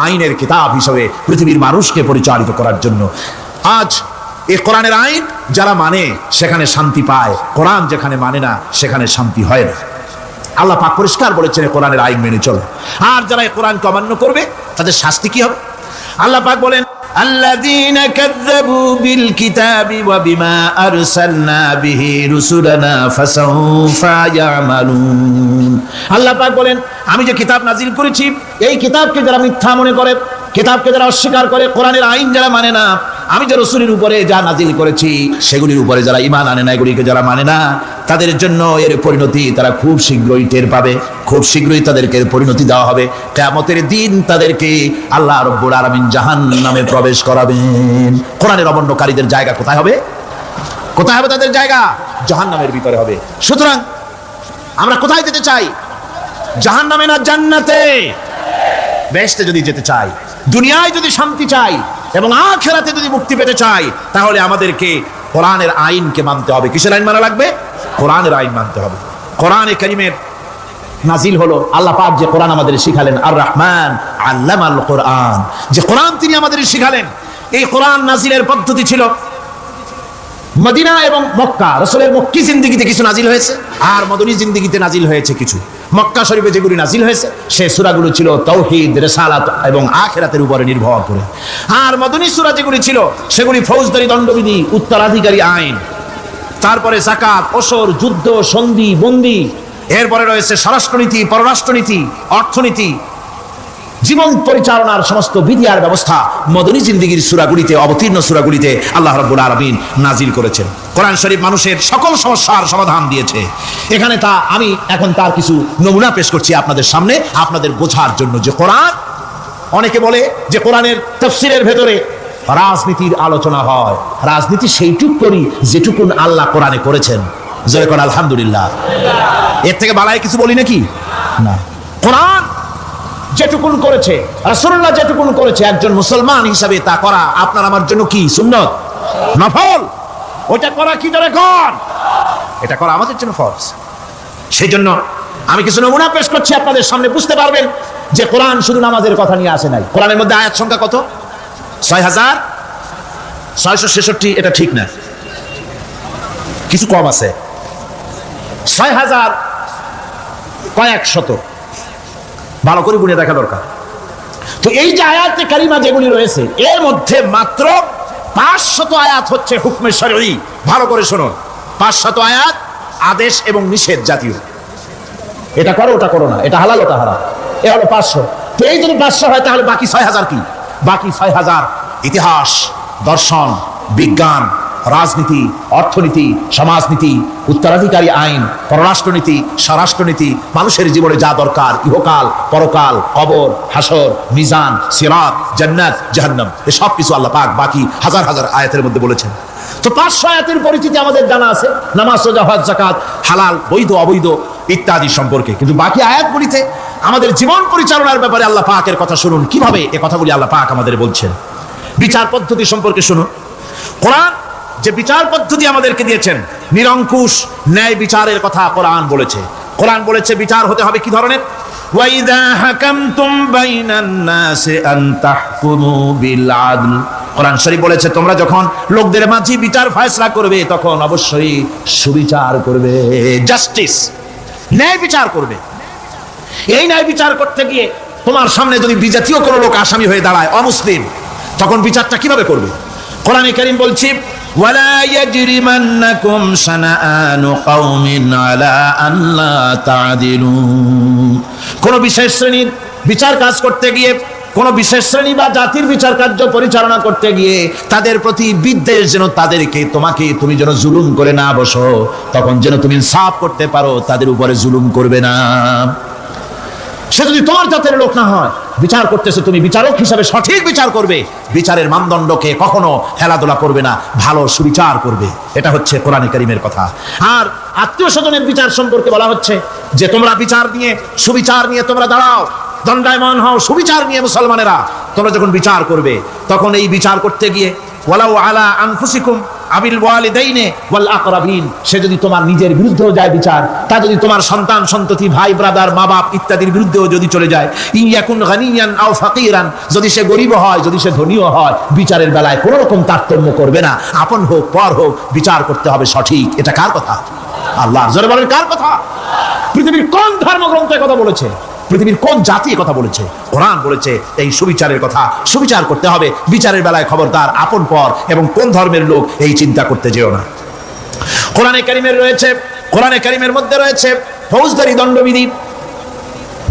আইনের কিতাব হিসেবে পৃথিবীর মানুষকে পরিচালিত করার জন্য। আজ এই কোরআনের আইন যারা মানে সেখানে শান্তি পায়, কোরআন যেখানে মানে না সেখানে শান্তি হয় না। আল্লাহ পাক পরিষ্কার বলেছেন কোরআনের আইন মেনে চলো। আর যারা এই কোরআনকে অমান্য করবে তাদের শাস্তি কি হবে? আল্লাহ পাক বলেন, আল্লাযীনা কাযযাবু বিল কিতাবি ওয়া বিমা আরসালনা বিহি রুসুলানা ফাসাউফা ইয়ামালুন। আল্লাহ পাক বলেন, আমি যে কিতাব নাজিল করেছি, এই কিতাবকে যারা মিথ্যা মনে করে, কিতাবকে যারা অস্বীকার করে, কোরআনের আইন যারা মানে না, আমি যে রাসূলের উপরে যা নাজিল করেছি সেগুলির উপরে যারা ঈমান আনে না, এগুলিকে যারা মানে না, তাদের জন্য এর পরিণতি তারা খুব শীঘ্রই টের পাবে, খুব শীঘ্রই তাদেরকে পরিণতি দেওয়া হবে। কিয়ামতের দিন তাদেরকে আল্লাহ রাব্বুল আলামিন জাহান্নামে প্রবেশ করাবেন। কোরআনের অমান্যকারীদের জায়গা কোথায় হবে? কোথায় হবে তাদের জায়গা? জাহান্নামের ভিতরে হবে। সুতরাং আমরা কোথায় যেতে চাই? জাহান্নামে না জান্নাতে? বেহেশতে যদি যেতে চাই, দুনিয়ায় যদি শান্তি চাই এবং আখিরাতে যদি মুক্তি পেতে চাই, তাহলে আমাদেরকে কোরআনের আইনকে মানতে হবে। কিসের আইন মানা লাগবে? কোরআনের আইন মানতে হবে। কোরআনে কারীমের নাজিল হলো, আল্লাহ পাক যে কোরআন আমাদের শিখালেন, আর রহমান আল্লামাল কোরআন, যে কোরআন তিনি আমাদের শিখালেন। এই কোরআন নাজিলের পদ্ধতি ছিল মদিনা এবং মক্কা। রাসূলের মক্কি জিন্দেগিতে কিছু নাজিল হয়েছে, আর মদনী জিন্দেগিতে নাজিল হয়েছে কিছু। মক্কা শরীফে যেগুলি নাজিল হয়েছে সে সূরাগুলো ছিল তাওহীদ, রিসালাত এবং আখিরাতের উপরে নির্ভর করে। আর মদনী সূরা যেগুলি ছিল সেগুলি ফৌজদারি দণ্ডবিধি, উত্তরাধিকারী আইন, তারপরে যাকাত, ওসর, যুদ্ধ, সন্ধি, বন্দী, এরপরে রয়েছে স্বরাষ্ট্রনীতি, পররাষ্ট্রনীতি, অর্থনীতি, জীবন পরিচালনার সমস্ত বিধি আর ব্যবস্থা মদনী জিন্দেগির সূরাগুলিতে, অবতীর্ণ সূরাগুলিতে আল্লাহ রাব্বুল আলামিন নাজিল করেছেন। কোরআন শরীফ মানুষের সকল সমস্যার সমাধান দিয়েছে। এখানে আমি এখন তার কিছু নমুনা পেশ করছি আপনাদের সামনে, আপনাদের বোঝার জন্য যে কোরআন। অনেকে বলে যে কোরআনের তাফসীরের ভেতরে রাজনীতির আলোচনা হয়। রাজনীতি সেইটুক করি যেটুকুন আল্লাহ কোরআনে করেছেন। জয় কোরআন, আলহামদুলিল্লাহ। এর থেকে বাড়ায় কিছু বলি নাকি? না। কোরআন যেটুকুন করেছে, রাসূলুল্লাহ যেটুকুন করেছে, একজন মুসলমান হিসাবে তা করা আপনার আমার জন্য কি? সুন্নত, নফল। ওটা করা কি ধরে কর, এটা করা আমাদের জন্য ফরজ। সেই জন্য আমি কিছু নমুনা পেশ করছি আপনাদের সামনে, বুঝতে পারবেন যে কোরআন শুধু নামাজের কথা নিয়ে আসে নাই। কোরআনের মধ্যে আয়াত সংখ্যা কত? ৬,৬৬৬। এটা ঠিক না, কিছু কম আছে। ৬,০০০ কয়েক শত, ভালো করে গুণে দেখা দরকার। তো এই যে আয়াতে কারিমা যেগুলি রয়েছে, এর মধ্যে মাত্র ৫০০ আয়াত হচ্ছে হুকমে শরঈ। ভালো করে শুনুন, ৫০০ আয়াত আদেশ এবং নিষেধ জাতীয়। এটা করো, ওটা করো না, এটা হালাল, ওটা হারাম। এ হলো ৫০০। তো এই যদি ৫০০ হয় তাহলে বাকি ৬,০০০ কি? বাকি ৬,০০০ ইতিহাস, দর্শন, বিজ্ঞান, রাজনীতি, অর্থনীতি, সমাজনীতি, উত্তরাধিকারী আইন, পররাষ্ট্রনীতি, স্বরাষ্ট্রনীতি, মানুষের জীবনে যা দরকার, ইহকাল, পরকাল, কবর, হাসর, মিজান, সিরাত, জান্নাত, জাহান্নাম, এসব কিছু আল্লাহ পাক বাকি হাজার হাজার আয়াতের মধ্যে বলেছেন। তো ৫০০ আয়াতের পরিচিতি আমাদের জানা আছে, নামাজ, রোজা, হজ, যাকাত, হালাল, বৈধ, অবৈধ ইত্যাদি সম্পর্কে। কিন্তু বাকি আয়াতগুলিতে আমাদের জীবন পরিচালনার ব্যাপারে আল্লাহ পাকের কথা শুনুন, কিভাবে এ কথাগুলি আল্লাহ পাক আমাদের বলছেন। বিচার পদ্ধতি সম্পর্কে শুনুন। কোরআন যে বিচার পদ্ধতি আমাদেরকে দিয়েছেন, নিরঙ্কুশ ন্যায় বিচারের কথা কোরআন বলেছে। কোরআন বলেছে বিচার হতে হবে কি ধরনের? ওয়াইদা হাকামতুম বাইনান নাসি আন তাহকুমু বিল আদল। কোরআন শরীফ বলেছে তোমরা যখন লোকদের মাঝে বিচার ফয়সালা করবে তখন অবশ্যই সুবিচার করবে, জাস্টিস, ন্যায় বিচার করবে। এই ন্যায় বিচার করতে গিয়ে তোমার সামনে যদি বিজাতীয় কোনো লোক আসামি হয়ে দাঁড়ায়, অমুসলিম, তখন বিচারটা কিভাবে করবে? কোরআনে কারীম বলছে ওয়ালা ইয়াজরিমান্নাকুম শানাআনু কওমিন আলা আল্লা তা'দিলু। কোন বিশেষ শ্রেণীর বিচার কাজ করতে গিয়ে, কোন বিশেষ শ্রেণী বা জাতির বিচার কার্য পরিচালনা করতে গিয়ে তাদের প্রতি বিদ্বেষ যেন তুমি যেন জুলুম করে না বসো, তখন যেন তুমি ইনসাফ করতে পারো, তাদের উপরে জুলুম করবে না। সে যদি তোমার জাতের লোক না হয়, বিচার করতেছে, তুমি বিচারক হিসাবে সঠিক বিচার করবে, বিচারের মানদণ্ডকে কখনো হেলাদোলা করবে না, ভালো সুবিচার করবে। এটা হচ্ছে কোরআনে কারীমের কথা। আর আত্মীয় স্বজনের বিচার সম্পর্কে বলা হচ্ছে যে তোমরা বিচার নিয়ে, সুবিচার নিয়ে তোমরা দাঁড়াও, দণ্ডায়মান হও, সুবিচার নিয়ে মুসলমানেরা তোমরা যখন বিচার করবে, তখন এই বিচার করতে গিয়ে ওয়ালাউ আলা আনফুসিকুম আবিল ওয়ালিদাইনি ওয়াল আকরাবিন, সে যদি তোমার নিজের বিরুদ্ধেও যায় বিচার, তা যদি তোমার সন্তান সন্ততি, ভাই ব্রাদার, মা বাপ ইত্যাদির বিরুদ্ধেও যদি চলে যায়, ইয়াকুন গানিয়ান আও ফাকিরান, যদি সে গরিব হয়, যদি সে ধনীও হয়, বিচারের বেলায় কোনো রকম তারতম্য করবে না, আপন হোক পর হোক, বিচার করতে হবে সঠিক। এটা কার কথা? আল্লাহ। জোরে বলেন, কার কথা? পৃথিবীর কোন ধর্মগ্রন্থে কথা বলেছে? পৃথিবীর কোন জাতি কথা বলেছে? কোরআন বলেছে এই সুবিচারের কথা। সুবিচার করতে হবে, বিচারের বেলায় খবরদার আপন পর এবং কোন ধর্মের লোক এই চিন্তা করতে যেও না। কোরআনে কারীমের মধ্যে রয়েছে ফৌজদারি দণ্ডবিধি,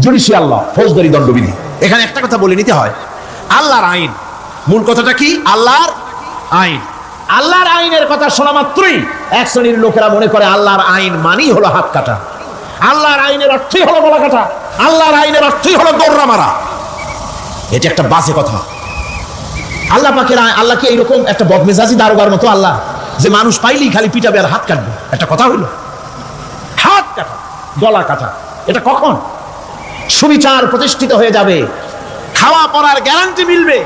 জুডিশিয়াল ল, ফৌজদারি দণ্ডবিধি। এখানে একটা কথা বলে নিতে হয়, আল্লাহর আইন, মূল কথাটা কি? আল্লাহর আইন। আল্লাহর আইনের কথা শোনা মাত্রই এক শ্রেণীর লোকেরা মনে করে আল্লাহর আইন মানেই হলো হাত কাটা, আল্লাহর আইনের অর্থই হলো গলা কাটা, আল্লাহর আইনের অর্থই হলো দৌড়া মারা। এটা একটা বাজে কথা। আল্লাহ পাকের আল্লাহ কি এইরকম একটা বদমেজাজি দারোগার মতো আল্লাহ যে মানুষ পাইলেই খালি পিটাবে আর হাত কাটবে? একটা কথা হইল? হাত কাটা, গলা কাটা, এটা কখন সুবিচার প্রতিষ্ঠিত হয়ে যাবে, খাওয়া পড়ার গ্যারান্টি মিলবে,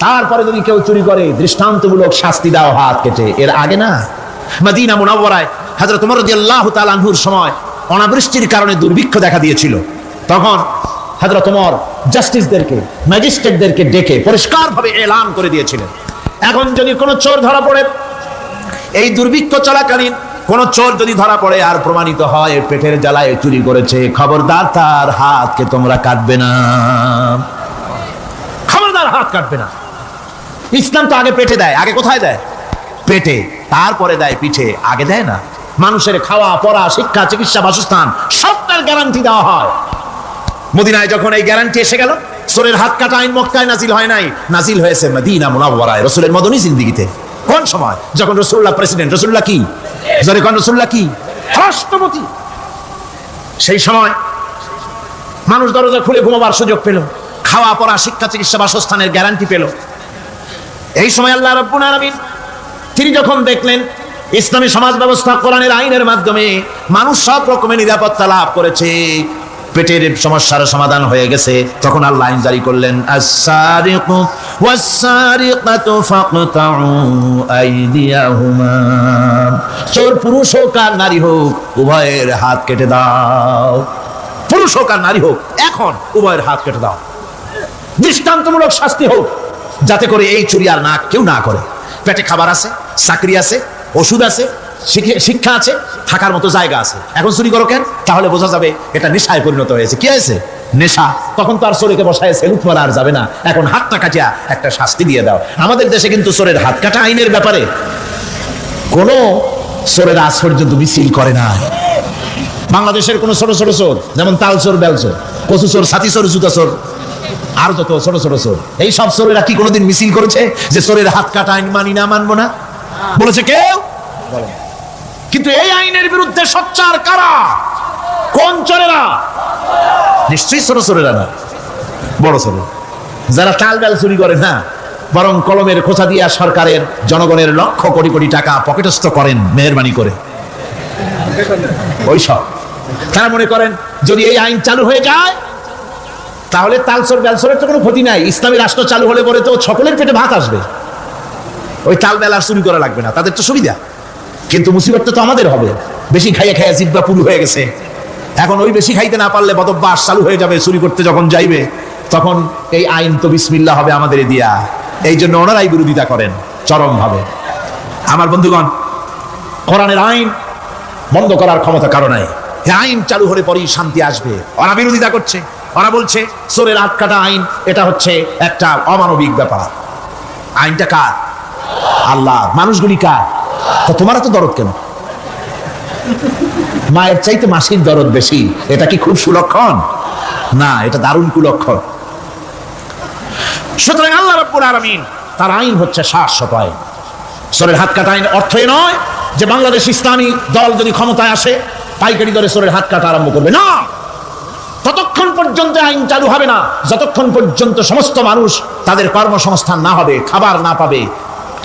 তারপরে যদি কেউ চুরি করে দৃষ্টান্তমূলক শাস্তি দাও হাত কেটে। এর আগে না। মদিনা মুনাওয়ারায় হযরত ওমর রাদিয়াল্লাহু তাআলা আনহুর সময় অনাবৃষ্টির কারণে দুর্ভিক্ষ দেখা দিয়েছিল। তখন হযরত ওমর জাস্টিসদেরকে, ম্যাজিস্ট্রেটদেরকে ডেকে পরিষ্কারভাবে এলান করে দিয়েছিলেন, এখন যদি কোনো চোর ধরা পড়ে, এই দুর্ভিক্ষ চলাকালীন কোন চোর যদি ধরা পড়ে আর প্রমাণিত হয় পেটের জ্বালায় চুরি করেছে, খবরদার তার হাতকে তোমরা কাটবে না, খবরদার হাত কাটবে না। ইসলাম তো আগে পেটে দেয়। আগে কোথায় দেয়? পেটে, তারপরে দেয় পিঠে, আগে দেয় না। মানুষের খাওয়া পড়া, শিক্ষা, চিকিৎসা, বাসস্থান সবটার গ্যারান্টি দেওয়া হয়। মদিনায় যখন এই গ্যারান্টি এসে গেল, চোরের হাত কাটা আইন মক্কায় নাজিল হয় নাই, নাজিল হয়েছে মদিনা মুনাওয়ারায় রাসূলের মদনী জিন্দেগিতে। কোন সময়? যখন রাসূলুল্লাহ প্রেসিডেন্ট। রাসূলুল্লাহ কি? জোরে কোন রাসূলুল্লাহ কি? রাষ্ট্রপতি। সেই সময় মানুষ দরজা খুলে ঘুমাবার সুযোগ পেল, খাওয়া পড়া, শিক্ষা, চিকিৎসা, বাসস্থানের গ্যারান্টি পেল। এই সময় আল্লাহ রাব্বুল আলামিন তিনি যখন দেখলেন ইসলামী সমাজ ব্যবস্থা কোরআনের আইনের মাধ্যমে মানুষ সব রকমের নিরাপত্তা লাভ করেছে, পেটের সমস্যার সমাধান হয়ে গেছে, তখন আল্লাহ আইন জারি করলেন, আস-সারিকু ওয়াস-সারিকাতু ফাকতাউ আইদিয়াহুমা, চোর পুরুষ হোক আর নারী হোক উভয়ের হাত কেটে দাও। পুরুষ হোক আর নারী হোক এখন উভয়ের হাত কেটে দাও। দৃষ্টান্তমূলক শাস্তি হোক, যাতে করে এই চুরি আর না কেউ না করে। পেটে খাবার আছে, চাকরি আছে, ওষুধ আছে, শিক্ষা আছে, থাকার মতো জায়গা আছে, এখন চুরি করো কেন? তাহলে বোঝা যাবে এটা নেশায় পরিণত হয়েছে। কি হয়েছে? নেশা। তখন তো আর চোরকে বসায় সেলুট মারা আর যাবে না, এখন হাতটা কাটিয়া একটা শাস্তি দিয়ে দাও। আমাদের দেশে কিন্তু চোরের হাত কাটা আইনের ব্যাপারে কোনো চোরের আজ পর্যন্ত মিছিল করে না। বাংলাদেশের কোনো ছোট ছোট চোর, যেমন তাল চোর, বেল চোর, কচু চোর, ছাতি চোর, জুতা চোর, আর যত ছোট ছোট চোর, এই সব চোরেরা কি কোনোদিন মিছিল করেছে যে চোরের হাত কাটা আইন মানি না, মানবো না? বলেছে কেউ? কিন্তু এই আইনের বিরুদ্ধে সোচ্চার কারা? কোন চোরেরা? নিশ্চয়ই ছোট চোরেরা না, বড় চোর, যারা তাল বেল চুরি করে না, বরং কলমের খোঁচা দিয়া সরকারের, জনগণের লক্ষ কোটি কোটি টাকা পকেটস্থ করেন মেহেরবানি করে। ওইসব তারা মনে করেন যদি এই আইন চালু হয়ে যায় তাহলে তালচোর বেলচোরের তো কোনো ক্ষতি নাই, ইসলামী রাষ্ট্র চালু হলে পরে তো সকলের পেটে ভাত আসবে, ওই তাল বেল আর চুরি করা লাগবে না, তাদের তো সুবিধা। কিন্তু মুসিবতটা তো আমাদের হবে, বেশি খাইয়া খাইয়া জিহ্বা পুরু হয়ে গেছে। এখন ওই বেশি খাইতে না পারলে বদভ্যাস চালু হয়ে যাবে, চুরি করতে যখন যাইবে তখন এই আইন তো বিসমিল্লাহ হবে আমাদের দিয়া। এই জন্য ওনারাই বিরোধিতা করেন চরমভাবে। আমার বন্ধুগণ, কোরআনের আইন বন্ধ করার ক্ষমতা কারো নাই। আইন চালু হলে পরেই শান্তি আসবে। ওরা বিরোধিতা করছে, ওরা বলছে চোরের হাত কাটা আইন এটা হচ্ছে একটা অমানবিক ব্যাপার। আইনটা কার? আল্লাহ। মানুষগুলি কার? তো তোমারা তো দরদ কেন? মায়ের চাইতে মাসির দরদ বেশি, এটা কি খুব সুলক্ষণ? না, এটা দারুণ কুলক্ষণ। সুতরাং আল্লাহ রাব্বুল আলামিন তার আইন হচ্ছে শাশ্বত আইন। চোরের হাত কাটা আইন অর্থ নয় যে বাংলাদেশ ইসলামী দল যদি ক্ষমতায় আসে পাইকারি দরে চোরের হাত কাটা আরম্ভ করবে না। ততক্ষণ পর্যন্ত আইন চালু হবে না যতক্ষণ পর্যন্ত সমস্ত মানুষ তাদের কর্মসংস্থান না হবে, খাবার না পাবে,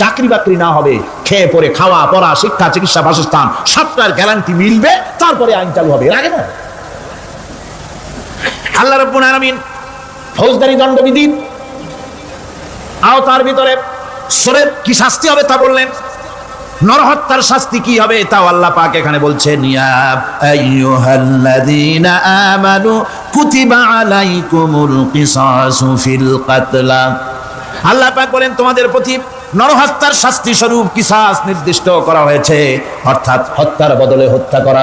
চাকরি বাকরি না হবে, খেয়ে পরে খাওয়া পড়া, শিক্ষা, চিকিৎসা, বাসস্থান সবটার গ্যারান্টি মিলবে, তারপরে আইন চালু হবে, এর আগে না। আল্লাহ রাব্বুল আলামিন ফৌজদারি দণ্ডবিধি আওতার ভিতরে চোরের কি শাস্তি হবে তা বললেন। নরহত্যার শাস্তি কি হবে তাও আল্লাহ পাক এখানে বলছেন, ইয়া আইয়ুহাল্লাযীনা আমানু কুতিবা আলাইকুমুল কিসাসু ফিল কাতলা। আল্লাহ পাক বলেন তোমাদের প্রতি নরহত্যার শাস্তি স্বরূপ কিসাস নির্দিষ্ট করা হয়েছে, অর্থাৎ হত্যার বদলে হত্যা করা।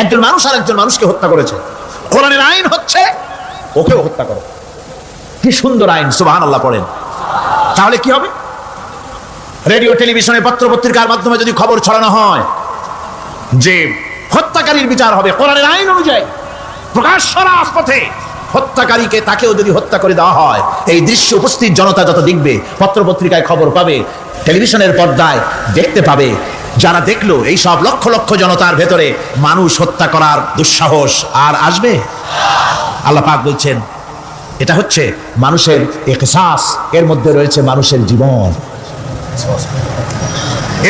একজন মানুষ আর একজন মানুষকে হত্যা করেছে, কোরআনের আইন হচ্ছে ওকেও হত্যা করো। কি সুন্দর আইন, সুবহানাল্লাহ পড়েন। তাহলে কি হবে? রেডিও, টেলিভিশনে, পত্র পত্রিকার মাধ্যমে যদি খবর ছড়ানো হয় যে হত্যাকারীর বিচার হবে কোরআনের আইন অনুযায়ী, প্রকাশ্য রাজপথে হত্যাকারীকে তাকেও যদি হত্যা করে দেওয়া হয়, এই দৃশ্য উপস্থিত জনতা যত দেখবে, পত্রপত্রিকায় খবর পাবে, টেলিভিশনের পর্দায় দেখতে পাবে, যারা দেখলো এই সব লক্ষ লক্ষ জনতার ভেতরে মানুষ হত্যা করার দুঃসাহস আর আসবে? আল্লাহ পাক বলছেন এটা হচ্ছে মানুষের ইহসাস, এর মধ্যে রয়েছে মানুষের জীবন।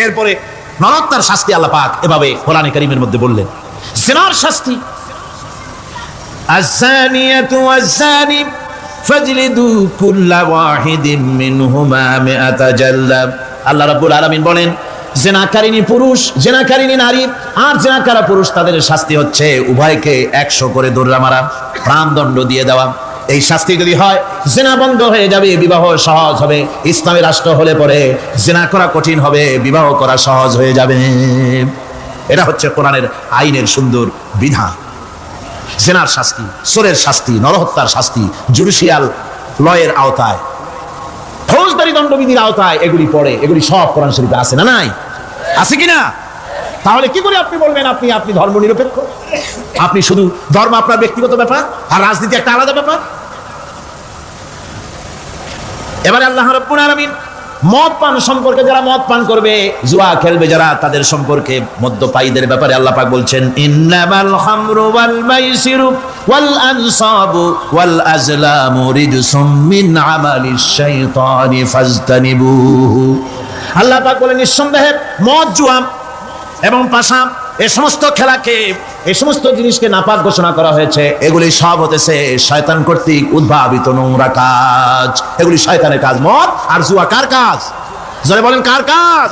এরপরে নরহত্যার শাস্তি আল্লাহ পাক এভাবে কোরআনে কারীমের মধ্যে বললেন। জিনার শাস্তি, আয-যানিয়াতু ওয়াজ-যানি ফাজলিদু কুল্লা ওয়াহিদিন মিনহুমা মিআতা জালদা। আল্লাহ রাব্বুল আলামিন বলেন জিনাকারিনী পুরুষ, জিনাকারিনী নারী আর জিনাকারা পুরুষ, তাদের শাস্তি হচ্ছে উভয়কে 100 করে দৌড়া মারা, প্রাণদণ্ড দিয়ে দেওয়া। এই শাস্তি যদি হয় জিনা বন্ধ হয়ে যাবে, বিবাহ সহজ হবে। ইসলামী রাষ্ট্র হলে পরে জিনা করা কঠিন হবে, বিবাহ করা সহজ হয়ে যাবে। এটা হচ্ছে কোরআনের আইনের সুন্দর বিধান। জিনার শাস্তি, চোরের শাস্তি, নরহত্যার শাস্তি জুডিশিয়াল লয়ের আওতায়, ফৌজদারি দণ্ডবিধির আওতায় এগুলি পড়ে। এগুলি সব কোরআন শরীফে আছে না নাই? আছে কিনা? তাহলে কি করে আপনি বলবেন আপনি ধর্ম নিরপেক্ষ? আপনি শুধু ধর্ম আপনার ব্যক্তিগত ব্যাপার আর রাজনীতি একটা আলাদা ব্যাপার। এবারে আল্লাহ রাব্বুল আলামিন মদ পান সম্পর্কে, যারা মদ পান করবে, জুয়া খেলবে যারা, তাদের সম্পর্কে মদ্যপায়ীদের ব্যাপারে আল্লাহ পাক বলছেন ইন্নামাল খামরু ওয়াল মাইসিরু ওয়াল আনসাবু ওয়াল আজলামু রিজসুম মিন আমালিশ শাইতানি ফাজতানিবুহু। আল্লাহ পাক বলেন নিঃসন্দেহে মদ, জুয়া এবং পাশা, এই সমস্ত খেলাকে, এই সমস্ত জিনিসকে নাপাক ঘোষণা করা হয়েছে। এগুলি সব হতেছে শয়তান কর্তৃক উদ্ভাবিত নোংরা কাজ। এগুলি শয়তানের কাজ। মদ আর জুয়া কার কাজ? যারা বলেন কার কাজ?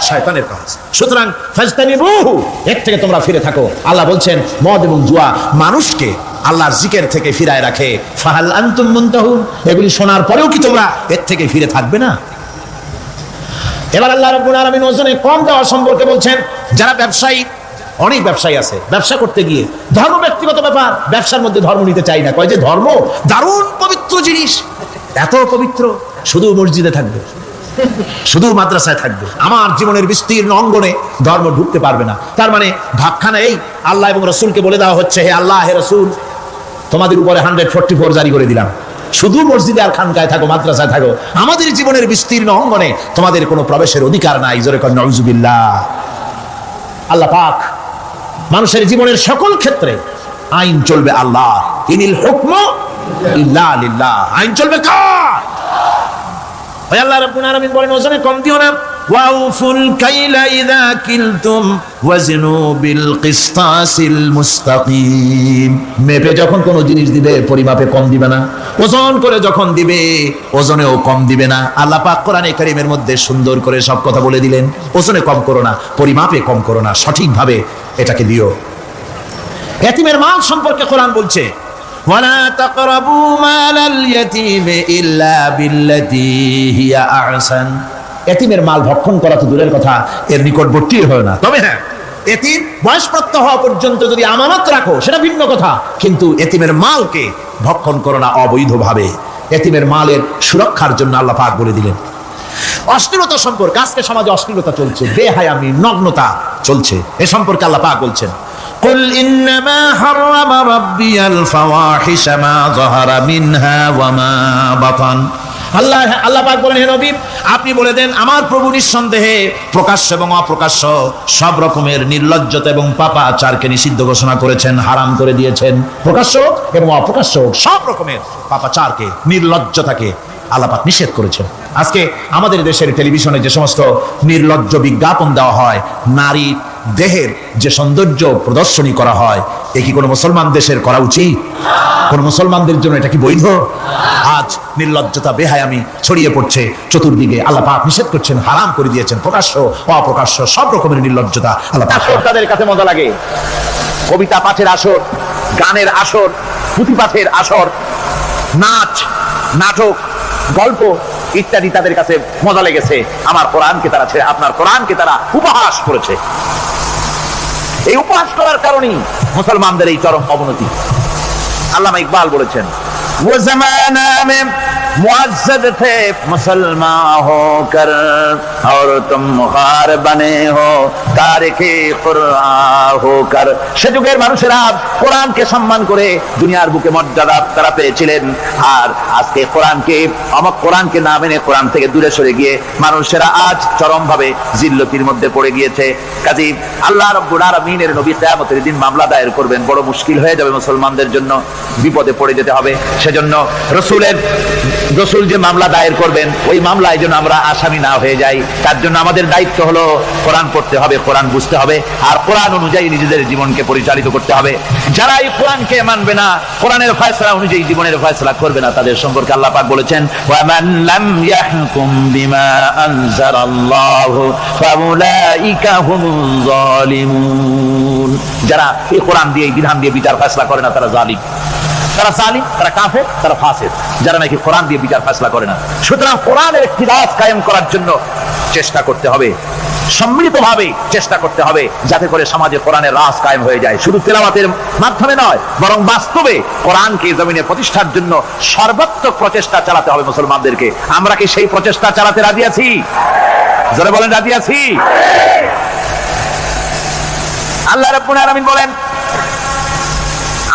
শয়তানের কাজ। সুতরাং ফাজতানিবুহু, এর থেকে তোমরা ফিরে থাকো। আল্লাহ বলছেন মদ এবং জুয়া মানুষকে আল্লাহর জিকির থেকে ফিরায় রাখে। ফাহাল আনতুম মুনতাহুন, এগুলি শোনার পরেও কি তোমরা এর থেকে ফিরে থাকবে না? এবার আল্লাহ রাব্বুল আলামিন ওজনে কম দেওয়া সম্পর্কে বলছেন। যারা ব্যবসায়ী, অনেক ব্যবসায়ী আছে, ব্যবসা করতে গিয়ে ধর্ম ব্যক্তিগত ব্যাপার, ব্যবসার মধ্যে ধর্ম নিতে চাই না। কয় যে ধর্ম দারুণ পবিত্র জিনিস, এত পবিত্র, শুধু মসজিদে থাকবে, শুধু মাদ্রাসায় থাকবে, আমার জীবনের বিস্তীর্ণ অঙ্গনে ধর্ম ঢুকতে পারবে না। তার মানে ভাবখানা এই, আল্লাহ এবং রসুলকে বলে দেওয়া হচ্ছে হে আল্লাহ, হে রসুল, তোমাদের উপরে 144 জারি করে দিলাম, শুধু মসজিদে আর খানকায় থাকো, মাদ্রাসায় থাকো, আমাদের জীবনের বিস্তীর্ণ অঙ্গনে তোমাদের কোনো প্রবেশের অধিকার নাই। জোরে কর নাউজুবিল্লাহ। আল্লাহ পাক মানুষের জীবনের সকল ক্ষেত্রে আইন চলবে আল্লাহ। ইনিল হুকমু ইল্লা লিল্লাহ। আইন চলবে কার? ওই আল্লাহ রাব্বুল আলামিন বলেন ওজনে কম দিও না। ওয়াউফুল কাইলা ইযা কিলতুম ওয়াজনু বিল কিসতাসিল মুস্তাকিম। মেপে যখন কোনো জিনিস দিবে পরিমাপে কম দিবে না, ওজন করে যখন দিবে ওজনেও কম দিবে না। আল্লাহ পাক কোরআনে কারীমের মধ্যে সুন্দর করে সব কথা বলে দিলেন। ওজনে কম করো না, পরিমাপে কম করো না, সঠিকভাবে এটাকে দিও। এতিমের মাল সম্পর্কে কোরআন বলছে ওয়ালা তাকরাবু মালাল ইয়াতীমি ইল্লা বিল্লাতী হিয়া আহসান। এতিমের মাল ভক্ষণ করা তো দূরের কথা, এর নিকটবর্তী হয় না। তবে হ্যাঁ, এতিম বয়সপ্রাপ্ত হওয়া পর্যন্ত যদি আমানত রাখো সেটা ভিন্ন কথা, কিন্তু এতিমের মালকে ভক্ষণ করো না অবৈধভাবে। এতিমের মালের সুরক্ষার জন্য আল্লাহ পাক বলে দিলেন। অশ্লীলতা সম্পর্কে, আজকে সমাজে অশ্লীলতা চলছে, বেহায়ামি, নগ্নতা চলছে, এ সম্পর্কে আল্লাহ পাক বলছেন কুল ইন্নামা হারামা রাব্বিয়াল ফাওয়াহিশা মা যাহারা মিনহা ওয়া মা বাতান। আল্লাহ পাক বলেন হে নবী, আপনি বলে দেন আমার প্রভু নিঃসন্দেহে প্রকাশ্য এবং অপ্রকাশ্য সব রকমের নির্লজ্জতা এবং পাপাচারকে নিষিদ্ধ ঘোষণা করেছেন, হারাম করে দিয়েছেন। প্রকাশ্য এবং অপ্রকাশ্য সব রকমের পাপাচারকে, নির্লজ্জতাকে আল্লাহ পাক নিষেধ করেছেন। আজকে আমাদের দেশের টেলিভিশনে যে সমস্ত নির্লজ্জ বিজ্ঞাপন দেওয়া হয়, নারী দেহের যে সৌন্দর্য প্রদর্শনী করা হয়, এ কি কোনো মুসলমান দেশের করা উচিত? কোন মুসলমানদের জন্য এটা কি বৈধ? আজ নির্লজ্জতা, বেহায়ামি ছড়িয়ে পড়ছে চতুর্দিকে। আল্লাহ পাক নিষেধ করছেন, হারাম করে দিয়েছেন। প্রকাশ্য অপ্রকাশ্য সব রকমের নির্লজ্জতা আল্লাহ পাক। তাদের কাছে মজা লাগে, কবিতা পাঠের আসর, গানের আসর, পুঁথি পাঠের আসর, নাচ, নাটক, গল্প ইত্যাদি তাদের কাছে মজা লেগেছে। আমার কোরআনকে তারা ছেড়ে আপনার কোরআনকে তারা উপহাস করেছে। এই উপহাস করার কারণেই মুসলমানদের এই চরম অবনতি। আল্লামা ইকবাল বলেছেন, ও জামানা মে मुअज़्ज़ज़ थे मुसलमान होकर और तुम खार बने हो तारिके कुरआन होकर। সে যুগের মানুষেরা কোরআনকে সম্মান করে দুনিয়ার বুকে মর্যাদা তারা পেয়েছিলেন, আর আজকে কোরআনকে না মেনে কোরআন থেকে দূরে সরে গিয়ে মানুষেরা আজ চরমভাবে জিল্লতির মধ্যে পড়ে গিয়েছে। কাজেই আল্লাহ রাব্বুল আলামিনের নবী কিয়ামতের দিন মামলা দায়ের করবেন, বড় মুশকিল হয়ে যাবে মুসলমানদের জন্য, বিপদে পড়ে যেতে হবে। সেজন্য রসুল যে মামলা দায়ের করবেন ওই মামলায় যেন আমরা আসামি না হয়ে যাই, তার জন্য আমাদের দায়িত্ব হলো কোরআন পড়তে হবে, কোরআন বুঝতে হবে, আর কোরআন অনুযায়ী নিজেদের জীবনকে পরিচালিত করতে হবে। যারা এই কোরআনকে মানবে না, কোরআনের ফয়সালা অনুযায়ী জীবনের ফয়সালা করবে না, তাদের সম্পর্কে আল্লাহ পাক বলেছেন ওয়ামান লাম ইয়াহকুম বিমা আনজালাল্লাহু ফাউলাইকা হুমুজ জালিমুন। যারা এই কোরআন দিয়ে বিধান দিয়ে বিচার ফয়সালা করে না তারা জালিম, তারা কাফের, তারা ফাসিক, যারা নাকি কোরআন দিয়ে বিচার ফয়সালা করে না। সুতরাং কোরআনের একটি রাজ কায়েম করার জন্য চেষ্টা করতে হবে, সম্মিলিতভাবে চেষ্টা করতে হবে, যাতে করে সমাজে কোরআনের রাজ কায়েম হয়ে যায়। শুধু তেলাওয়াতের মাধ্যমে নয়, বরং বাস্তবে কোরআনকে জমিনে প্রতিষ্ঠার জন্য সর্বাত্মক প্রচেষ্টা চালাতে হবে মুসলমানদেরকে। আমরা কি সেই প্রচেষ্টা চালাতে রাজি আছি? যারা বলেন রাজি আছি। আল্লাহ রাব্বুল আলামিন বলেন,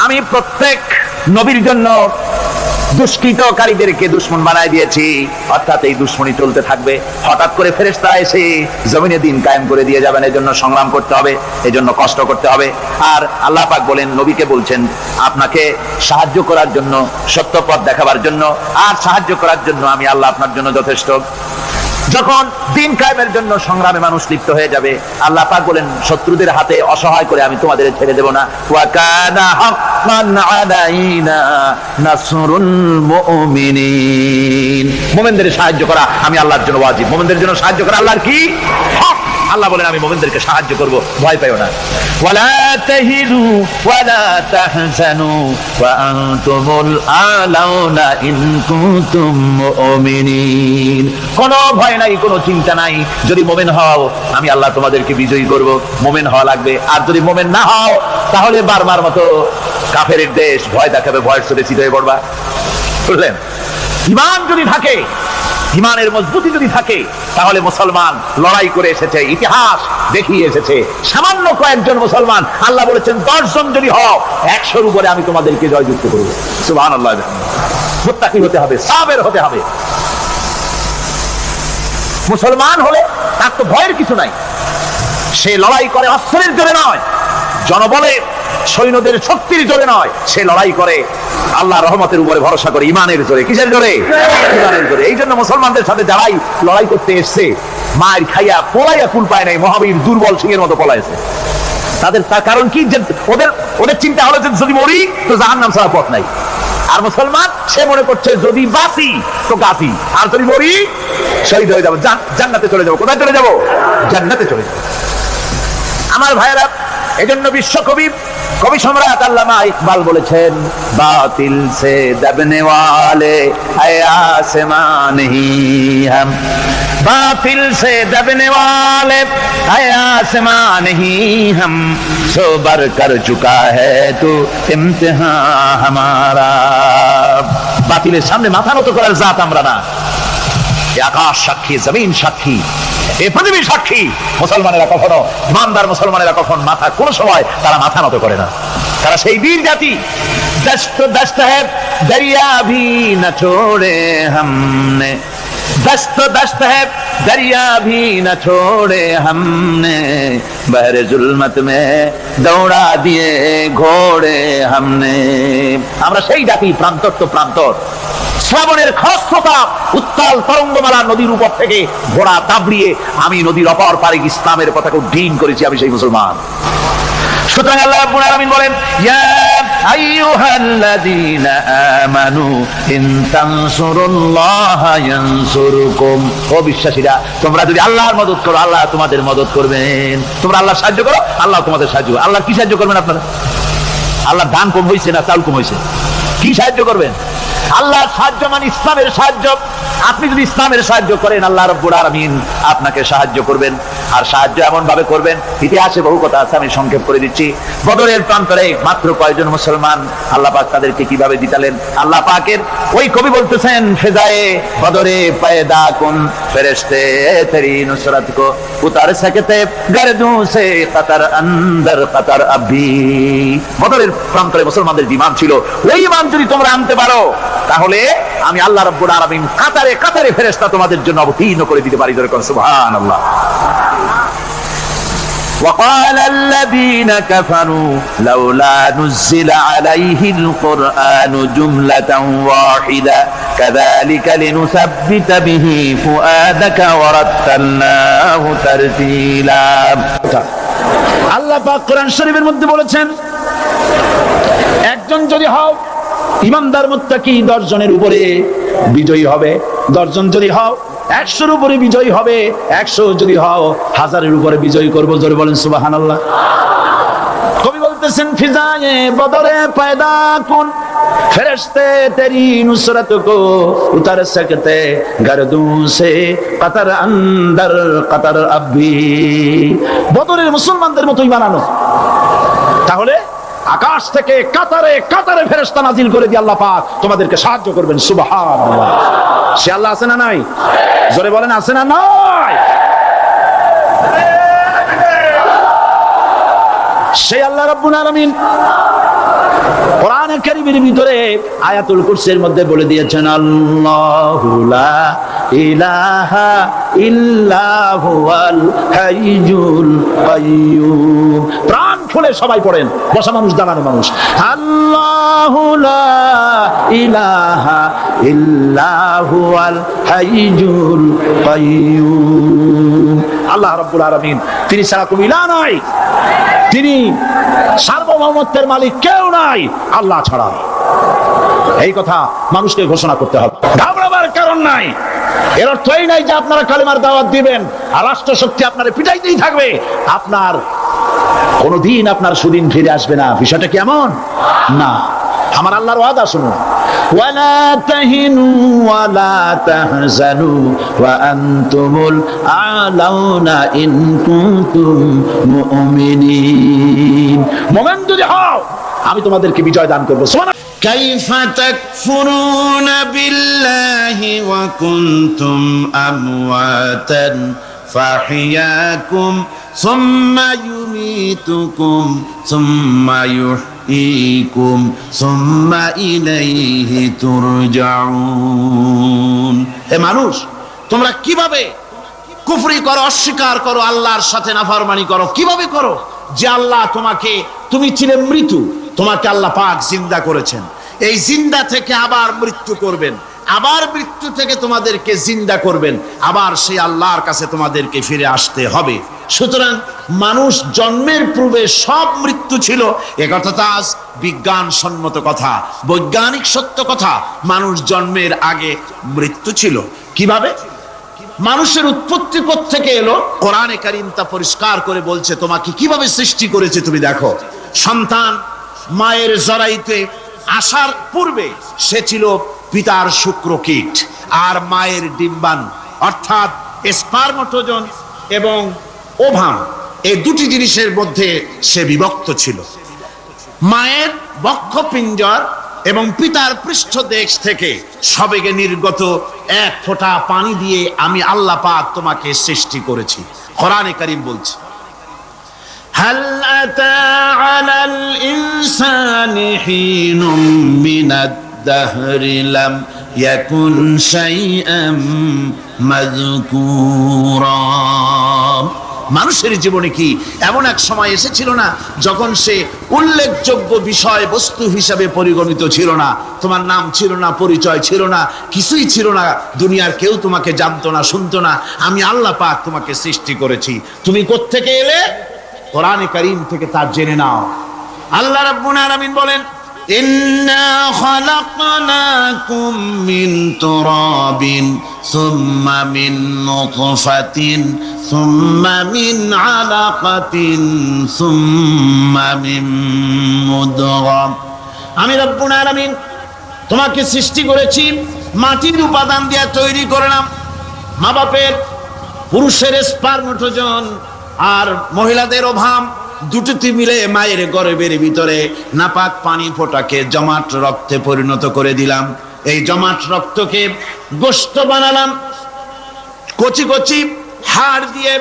আমি প্রত্যেক নবীর জন্য দুষ্কৃতকারীদেরকে দুশমন বানায় দিয়েছি, অর্থাৎ এই দুশমনি চলতে থাকবে। হঠাৎ করে ফেরেশতারা এসে জমিনে দিন কায়েম করে দিয়ে যাবেন, এজন্য সংগ্রাম করতে হবে, এজন্য কষ্ট করতে হবে। আর আল্লাহ পাক বলেন, নবীকে বলছেন আপনাকে সাহায্য করার জন্য, সত্য পথ দেখাবার জন্য আর সাহায্য করার জন্য আমি আল্লাহ আপনার জন্য যথেষ্ট। যখন দিন কায়েমের জন্য সংগ্রামে মানুষ লিপ্ত হয়ে যাবে, আল্লাহ পাক বলেন শত্রুদের হাতে অসহায় করে আমি তোমাদের ছেড়ে দেব না। ওয়া কানা হাক্কান আলাইনা নাসরুল মুমিনিন। মুমিনদের সাহায্য করা আমি আল্লাহর জন্য ওয়াজিব, মুমিনদের জন্য সাহায্য করা আল্লাহর কি হক। আল্লাহ বলেন আমি মুমিনদেরকে সাহায্য করব, ভয় পাইও না। ওয়ালা তাহিনু ওয়ালা তাহজানু ওয়া আনতুমুল আলাউনা ইন কুনতুম মুমিনিন। কোনো ভয় নাই, কোনো চিন্তা নাই, যদি মুমিন হও আমি আল্লাহ তোমাদেরকে বিজয়ী করব। মুমিন হওয়া লাগবে, আর যদি মুমিন না হও তাহলে বারবার মতো কাফেরের দেশ ভয় দেখাবে, ভয়ের চোটে চিত হয়ে পড়বা। বুঝলেন? ঈমান যদি থাকে, ঈমানের মজবুতি যদি থাকে, তাহলে মুসলমান লড়াই করে এসেছে, ইতিহাস দেখিয়ে এসেছে। সামান্য কয়েকজন মুসলমান, আল্লাহ বলেছেন 10 জন যদি হও 100-র উপরে আমি তোমাদেরকে জয়যুক্ত করব। সুবহানাল্লাহ। মুত্তাকি হতে হবে, সাবের হতে হবে। মুসলমান হলে তার তো ভয়ের কিছু নাই, সে লড়াই করে অস্ত্রের জোরে নয়, জনবলে সৈন্যদের শক্তির জোরে নয়, সে লড়াই করে আল্লাহ রহমতের উপরে ভরসা করে, ইমানের জোরে। কিসের জোরে? ইমানের জোরে। এই জন্য মুসলমানদের সাথে যারাই লড়াই করতে এসছে, মায়ের খাইয়া পলাইয়া কুল পায় নাই, মহাবীর দুর্বল সিংহের মতো পলাইছে। তার কারণ কি? ওদের চিন্তা হলো যে যদি মরি তো জাহান্নাম ছাড়া পথ নাই। আর মুসলমান সে মনে করছে যদি বাঁচি তো গাছি, আর যদি মরি শহীদ হয়ে যাবো, জান্নাতে চলে যাবো। কোথায় চলে যাবো? জান্নাতে চলে যাবো। আমার ভাইয়েরা, এজন্য বিশ্বকবি কবি সম্রাট আল্লামা ইকবাল বলেছেন, বাতিল সে দবনে ওয়ালে আয়ে আসমান হি হাম, বাতিল সে দবনে ওয়ালে আয়ে আসমান হি হাম, সোবার কর চুকা হ্যায় তু ইমতিহান হামারা। বাতিলের সামনে মাথা নত করার জাত আমরা না। আকাশ সাক্ষী, জমিন সাক্ষী, এই পৃথিবী সাক্ষী। মুসলমানেরা কখনো, ইমানদার মুসলমানেরা কখন মাথা, কোন সময় তারা মাথা নত করে না। তারা সেই বীর জাতি। দস্ত দস্ত है दरिया भी न छोड़े हमने, दस्त दस्त है दरिया भी न छोड़े हमने, बहरे जुल्मत में दौड़ा दिए घोड़े हमने। আমরা সেই জাতি, প্রান্তর তো প্রান্তর। শ্রাবণের খরস্রোতা উত্তাল তরঙ্গমালা নদীর উপর থেকে ঘোড়া দাবড়িয়ে আমি নদীর অপর পারে ইসলামের পতাকা উড্ডীন করেছি, আমি সেই মুসলমান। সুতরাং আল্লাহ রাব্বুল আলামিন বলেন, ইয়া আইয়ুহাল্লাযীনা আমানু ইন তানসুরুল্লাহা ইয়ানসুরকুম। ও বিশ্বাসীরা, তোমরা যদি আল্লাহর মদদ করো আল্লাহ তোমাদের মদদ করবেন। তোমরা আল্লাহর সাহায্য করো, আল্লাহ তোমাদের সাহায্য করবে। আল্লাহ কি সাহায্য করবেন আপনারা? আল্লাহ ধান কম হয়েছে না চাউল কম হয়েছে? কি সাহায্য করবেন? আল্লাহর সাহায্য মানে ইসলামের সাহায্য। আপনি যদি ইসলামের সাহায্য করেন আল্লাহ রাব্বুল আলামিন আপনাকে সাহায্য করবেন। আর সাহায্য এমন ভাবে করবেন, ইতিহাসে বহু কথা আছে, আমি সংক্ষেপ করে দিচ্ছি। বদরের প্রান্তরে মাত্র কয়েকজন মুসলমান, আল্লাহ পাক তাদেরকে কিভাবে জিতালেন। আল্লাহ পাকের ওই কবি বলতেছেন, ফেজায়ে বদরে পায়দা কুন ফেরেশতে তেরি নুসরত কো উতার सकते गर्दों से कतर अंदर कतर अभी। বদরের প্রান্তরে মুসলমানদের ইমান ছিল, ওই ইমান যদি তোমরা আনতে পারো তাহলে আমি আল্লাহ রাব্বুল আলামিন কাতারে কাতারে ফেরেশতা তোমাদের জন্য অবতীর্ণ করে দিতে পারি। সুবহানাল্লাহ। وقال الذين كفروا لولا نزل عليه القرآن جملة واحدة كذلك لنثبت به فؤادك ورتلناه ترتيلا। আল্লাহ পাক কোরআন শরীফের মধ্যে বলেছেন, একজন যদি হও ইমানদার মুত্তাকি 10 জনের উপরে বিজয়ী হবে, 10 জন যদি হও 100-এর উপরে বিজয়ী হবে, 100 যদি হও 1000-এর উপরে বিজয়ী করব। জোরে বলেন সুবহানাল্লাহ। কবি বলতেছেন, ফিজায়ে বদরে পয়দা কুন ফেরেশতে তেরি নুসরত কো উতার सकते गर्दों से कतर अंदर कतर अभी। বদরের মুসলমানদের মতো ঈমান আনো, তাহলে আকাশ থেকে কাতারে কাতারে ফেরেশতা নাজিল করে দিয়ে আল্লাহ পাক তোমাদেরকে সাহায্য করবেন। সুবহানাল্লাহ। সে আল্লাহ আছে না নাই? জোরে বলেন, আছে না নাই? সেই আল্লাহ রাব্বুল আলামিন কোরআনে কারীমের ভিতরে আয়াতুল কুরসির মধ্যে বলে দিয়েছেন, আল্লাহু লা ইলাহা ইল্লা হুয়াল হাইয়ুল কাইয়্যুম। প্রাণ খুলে সবাই পড়েন, বসা মানুষ দাঁড়ানো মানুষ। আল্লাহু লা ইলাহা ইল্লা হুয়াল হাইয়ুল কাইয়্যুম। আল্লাহ রাব্বুল আলামিন, তিনি ছাড়া কোনো ইলাহ নাই, তিনি সার্বভৌমত্বের মালিক কেউ নাই আল্লাহ ছাড়া। এই কথা মানুষকে ঘোষণা করতে হবে, ঘাবড়াবার কারণ নাই। এর অর্থ এই নাই যে আপনারা কালেমার দাওয়াত দিবেন আর রাষ্ট্র শক্তি আপনার পিটাইতেই থাকবে, আপনার কোনদিন আপনার সুদিন ফিরে আসবে না। বিষয়টা কেমন না, আমার আল্লাহর ওয়াদা শুনুন, ওয়ালা তাহিনু ওয়ালা তাহজানু ওয়া আনতুমুল আলাউনা ইন কুনতুম মুমিনিন। মুমিন যদি হও আমি তোমাদেরকে বিজয় দান করব। সুবহানাল্লাহ। কাইফা তাকফুরুনা বিল্লাহি ওয়া কুনতুম আমওয়াতান ফাহিয়াকুম সুম্মা ইউমীতুকুম সুম্মা ইউহয়ীকুম সুম্মা ইলাইহি তুরজাউন। হে মানুষ, তোমরা কিভাবে কুফরি করো, অস্বীকার করো, আল্লাহর সাথে নাফরমানি করো? কিভাবে করো? যে আল্লাহ তোমাকে, তুমি ছিলে মৃত্যু, তোমাকে আল্লাহ পাক জিন্দা করেছেন, এই জিন্দা থেকে আবার মৃত্যু করবেন, আবার মৃত্যু থেকে তোমাদেরকে জিন্দা করবেন, আবার সেই আল্লাহর কাছে তোমাদেরকে ফিরে আসতে হবে। সুতরাং মানুষ জন্মের পূর্বে সব মৃত্যু ছিল, একথা তো আজ বিজ্ঞান সম্মত কথা, বৈজ্ঞানিক সত্য কথা। মানুষ জন্মের আগে মৃত্যু ছিল। কিভাবে? মানুষের উৎপত্তি থেকে এলো, কোরআনে কারীম তা পরিষ্কার করে বলছে তোমাকে কিভাবে সৃষ্টি করেছে। তুমি দেখো, সন্তান মায়ের জরায়ুতে আসার পূর্বে সে ছিল পিতার শুক্রকীট আর মায়ের ডিম্বাণু, অর্থাৎ স্পার্মটোজন এবং ওভাম, এই দুটি জিনিসের মধ্যে সে বিভক্ত ছিল। মায়ের বক্ষপিঞ্জর এবং পিতার পৃষ্ঠদেশ থেকে সবেগে নির্গত এক ফোঁটা পানি দিয়ে আমি আল্লাহ পাক তোমাকে সৃষ্টি করেছি। কোরআনে কারীম বলছে, হাল আতা আলাল ইনসানি হিনুম মিনাদ দাহরি লাম ইয়াকুন শাইআম মাযকুরা। মানুষের জীবনে কি এমন এক সময় এসেছিল না যখন সে উল্লেখযোগ্য বিষয় বস্তু হিসাবে পরিগণিত ছিল না? তোমার নাম ছিল না, পরিচয় ছিল না, কিছুই ছিল না, দুনিয়ার কেউ তোমাকে জানতো না, শুনতো না। আমি আল্লাহ পাক তোমাকে সৃষ্টি করেছি। তুমি কোত্থেকে এলে? কোরআনে কারীম থেকে তা জেনে নাও। আল্লাহ রাব্বুল আলামিন বলেন, ইন্না খালাকনাকুম মিন তুরাবিন সুম্মা মিন নুতফাতিন সুম্মা মিন আলাকাতিন সুম্মা মিন মুদগাম। আমি রব্বুল আলামিন তোমাকে সৃষ্টি করেছি, মাটির উপাদান দিয়ে তৈরি করলাম। মা বাপের পুরুষের স্পার্মটোজন আর মহিলাদের ওভাম দুটোতে মিলে মায়ের গর্ভের ভিতরে নাপাক পানি ফোটাকে জমাট রক্তে পরিণত করে দিলাম। এই জমাট রক্তকে গোশত বানালাম, কচি কচি হাড় দিয়ে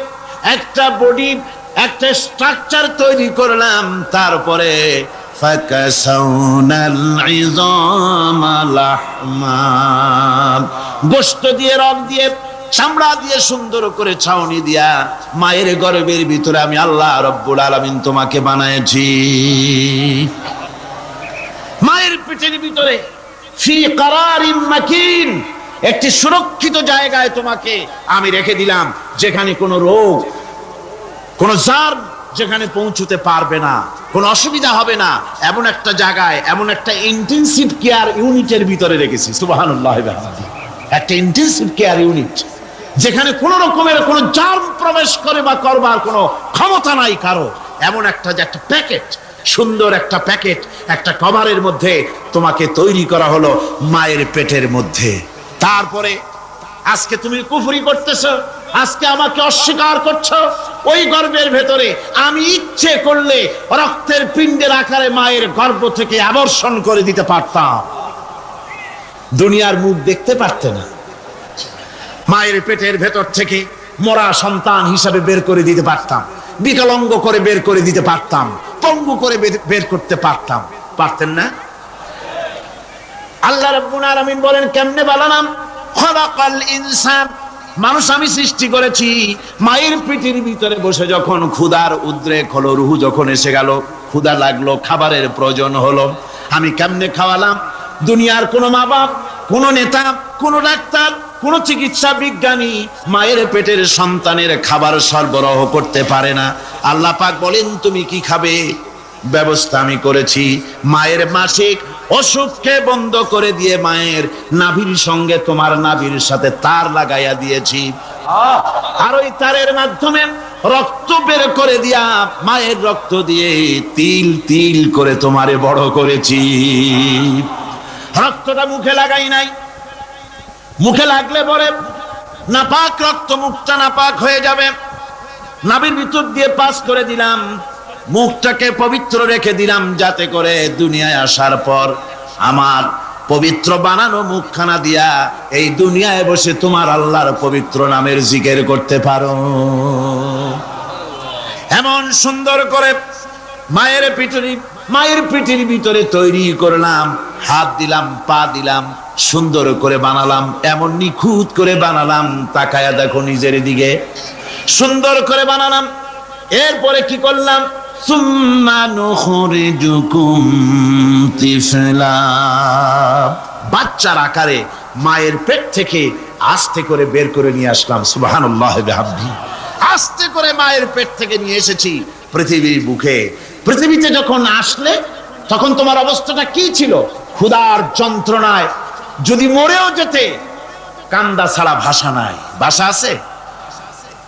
একটা বডি, একটা স্ট্রাকচার তৈরি করলাম। তারপরে গোশত দিয়ে, রক দিয়ে, চামড়া দিয়ে সুন্দর করে ছাউনি দিয়া মায়ের গর্ভের ভিতরে আমি আল্লাহ রব্বুল আলামিন তোমাকে বানাইছি। মায়ের পেটের ভিতরে ফি কারারিম মাকিন, একটি সুরক্ষিত জায়গায় তোমাকে আমি রেখে দিলাম, যেখানে কোনো রোগ, কোনো জার্ম যেখানে পৌঁছতে পারবে না, কোনো অসুবিধা হবে না। এমন একটা জায়গায়, এমন একটা ইন্টেনসিভ কেয়ার ইউনিটের ভিতরে রেখেছি। সুবহানাল্লাহ, একটা ইন্টেনসিভ কেয়ার ইউনিট, যেখানে কোনো রকমের কোনো জার্ম প্রবেশ করে বা করবার কোনো ক্ষমতা নাই কারো। এমন একটা যে একটা প্যাকেট, সুন্দর একটা প্যাকেট, একটা কভারের মধ্যে তোমাকে তৈরি করা হলো মায়ের পেটের মধ্যে। তারপরে আজকে তুমি কুফরি করতেছো, আজকে আমাকে অস্বীকার করছো। ওই গর্ভের ভেতরে আমি ইচ্ছে করলে রক্তের পিণ্ডের আকারে মায়ের গর্ভ থেকে আবর্ষণ করে দিতে পারতাম, দুনিয়ার মুখ দেখতে পারতে না। মায়ের পেটের ভেতর থেকে মরা সন্তান হিসাবে বের করে দিতে পারতাম, বিকলাঙ্গ করে বের করে দিতে পারতাম, পঙ্গু করে বের করতে পারতাম। পারতেন না? আল্লাহ রাব্বুল আলামিন বলেন কেমনে বানালাম? খলাকাল ইনসান, মানুষ আমি সৃষ্টি করেছি মায়ের পেটের ভিতরে বসে। যখন ক্ষুধার উদ্রেক হলো, রুহু যখন এসে গেল, ক্ষুধা লাগলো, খাবারের প্রয়োজন হলো, আমি কেমনে খাওয়ালাম? দুনিয়ার কোনো মা বাপ, কোনো নেতা, কোনো ডাক্তার, কোনো চিকিৎসা বিজ্ঞানী মায়ের পেটের সন্তানের খাবার সরবরাহ করতে পারে না। আল্লাহ পাক বলেন তুমি কি খাবে? ব্যবস্থা আমি করেছি। মায়ের মাসিক অসুখকে বন্ধ করে দিয়ে মায়ের নাভির সঙ্গে তোমার নাভির সাথে তার লাগাইয়া দিয়েছি, আর ওই তারের মাধ্যমে রক্ত বের করে দিয়া মায়ের রক্ত দিয়ে তিল তিল করে তোমারে বড় করেছি। রক্তটা মুখে লাগাই নাই, মুখে লাগলে পরে নাপাক রক্ত, মুখটা নাপাক হয়ে যাবে। নাভির ভিতর দিয়ে পাস করে দিলাম, মুখটাকে পবিত্র রেখে দিলাম, যাতে করে দুনিয়ায় আসার পর আমার পবিত্র বানানো মুখখানা দিয়া এই দুনিয়ায় বসে তোমার আল্লাহর পবিত্র নামের জিকির করতে পারো। এমন সুন্দর করে মায়ের পিঠের ভিতরে তৈরি করলাম, হাত দিলাম, পা দিলাম, সুন্দর করে বানালাম, এমন নিখুঁত করে বানালাম। তাকায়া দেখো নিজের দিকে, সুন্দর করে বানালাম। এরপরে কি করলাম? সুম্মা নুখরিজুকুম তিফলা, বাচ্চার আকারে মায়ের পেট থেকে আস্তে করে বের করে নিয়ে আসলাম। সুবহানাল্লাহি বিহামদিহি, আস্তে করে মায়ের পেট থেকে নিয়ে এসেছি পৃথিবীর বুকে। পৃথিবীতে যখন আসলে তখন তোমার অবস্থাটা কি ছিল? ক্ষুধার যন্ত্রণায় যদি মরেও যেতে, কান্দা ছাড়া ভাষা নাই। ভাষা আছে?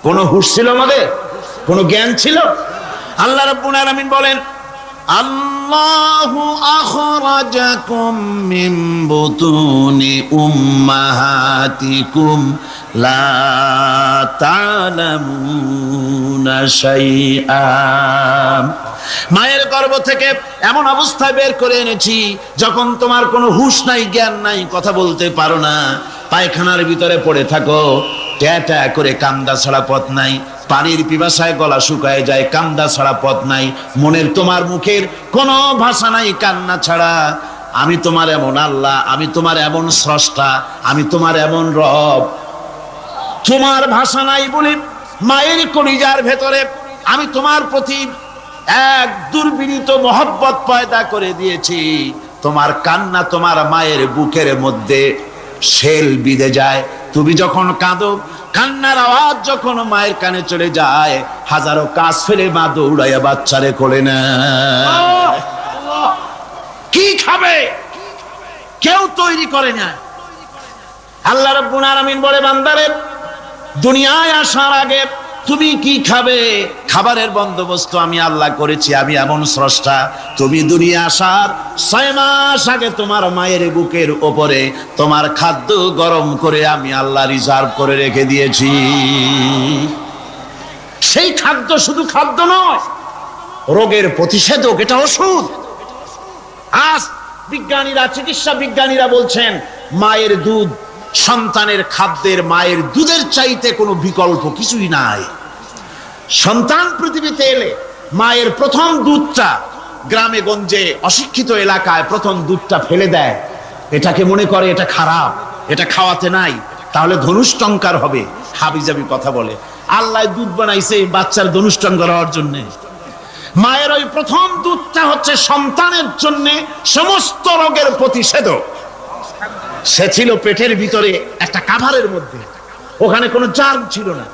কোনো হুঁশ ছিল আমাদের? কোনো জ্ঞান ছিল? আল্লাহ রাব্বুল আলামিন বলেন আল্লাহু আখরাজাকুম মিন বুতুনি উম্মাহাতিকুম লা তা'লামুনা শাইআ, মায়ের গর্ভ থেকে এমন অবস্থায় বের করে এনেছি যখন তোমার কোনো হুঁশ নাই, জ্ঞান নাই, কথা বলতে পারো না, পায়খানার ভিতরে পড়ে থাকো, ট্যা ট্যা করে কান্দা ছাড়া পথ নাই, পানির পিপাসায় গলা শুকায় যায়, কান্দা ছাড়া পথ নাই, মনের তোমার মুখের কোনো ভাষা নাই কান্না ছাড়া। আমি তোমার এমন আল্লাহ, আমি তোমার এমন স্রষ্টা, আমি তোমার এমন রব, তোমার ভাষা নাই বলে মায়ের কলিজার ভেতরে আমি তোমার প্রতি এক দুর্বিনীত মহব্বত পয়দা করে দিয়েছি। তোমার কান্না তোমার মায়ের বুকের মধ্যে শেল বিঁধে যায়। তুমি যখন কাঁদো, কান্নার আওয়াজ যখন মায়ের কানে চলে যায়, হাজারো কাজ ফেলে মা দৌড়াইয়া বাচ্চারে কোলে নেয়। কি খাবে কেউ তৈরি করে না। আল্লাহ রাব্বুল আলামিন বলে বান্দারে, দুনিয়ায় আসার আগে তুমি কি খাবে? খাবারের বন্দোবস্ত আমি আল্লাহ করেছি, আমি এমন স্রষ্টা। তুমি দুনিয়া আসার 6 মাস আগে তোমার মায়ের বুকের ওপরে তোমার খাদ্য গরম করে আমি আল্লাহ রিজার্ভ করে রেখে দিয়েছি। সেই খাদ্য শুধু খাদ্য নয়, রোগের প্রতিষেধক, এটা ওষুধ। আজ বিজ্ঞানীরা, চিকিৎসা বিজ্ঞানীরা বলছেন মায়ের দুধ সন্তানের খাদ্যের, মায়ের দুধের চাইতে কোনো বিকল্প কিছুই নাই। সন্তান পৃথিবীতে এলে মায়ের প্রথম দুধটা, গ্রামে গঞ্জে অশিক্ষিত এলাকায় প্রথম দুধটা ফেলে দেয়, এটাকে মনে করে এটা খারাপ, এটা খাওয়াতে নাই, তাহলে ধনুষ্টঙ্কার হবে, হাবিজাবি কথা বলে। আল্লাহ দুধ বানাইছে বাচ্চার ধনুষ্টঙ্কার হওয়ার জন্যে। মায়ের ওই প্রথম দুধটা হচ্ছে সন্তানের জন্য সমস্ত রোগের প্রতিষেধক। সে ছিল পেটের ভিতরে একটা কাভারের মধ্যে, ওখানে কোনো জার্ম ছিল না,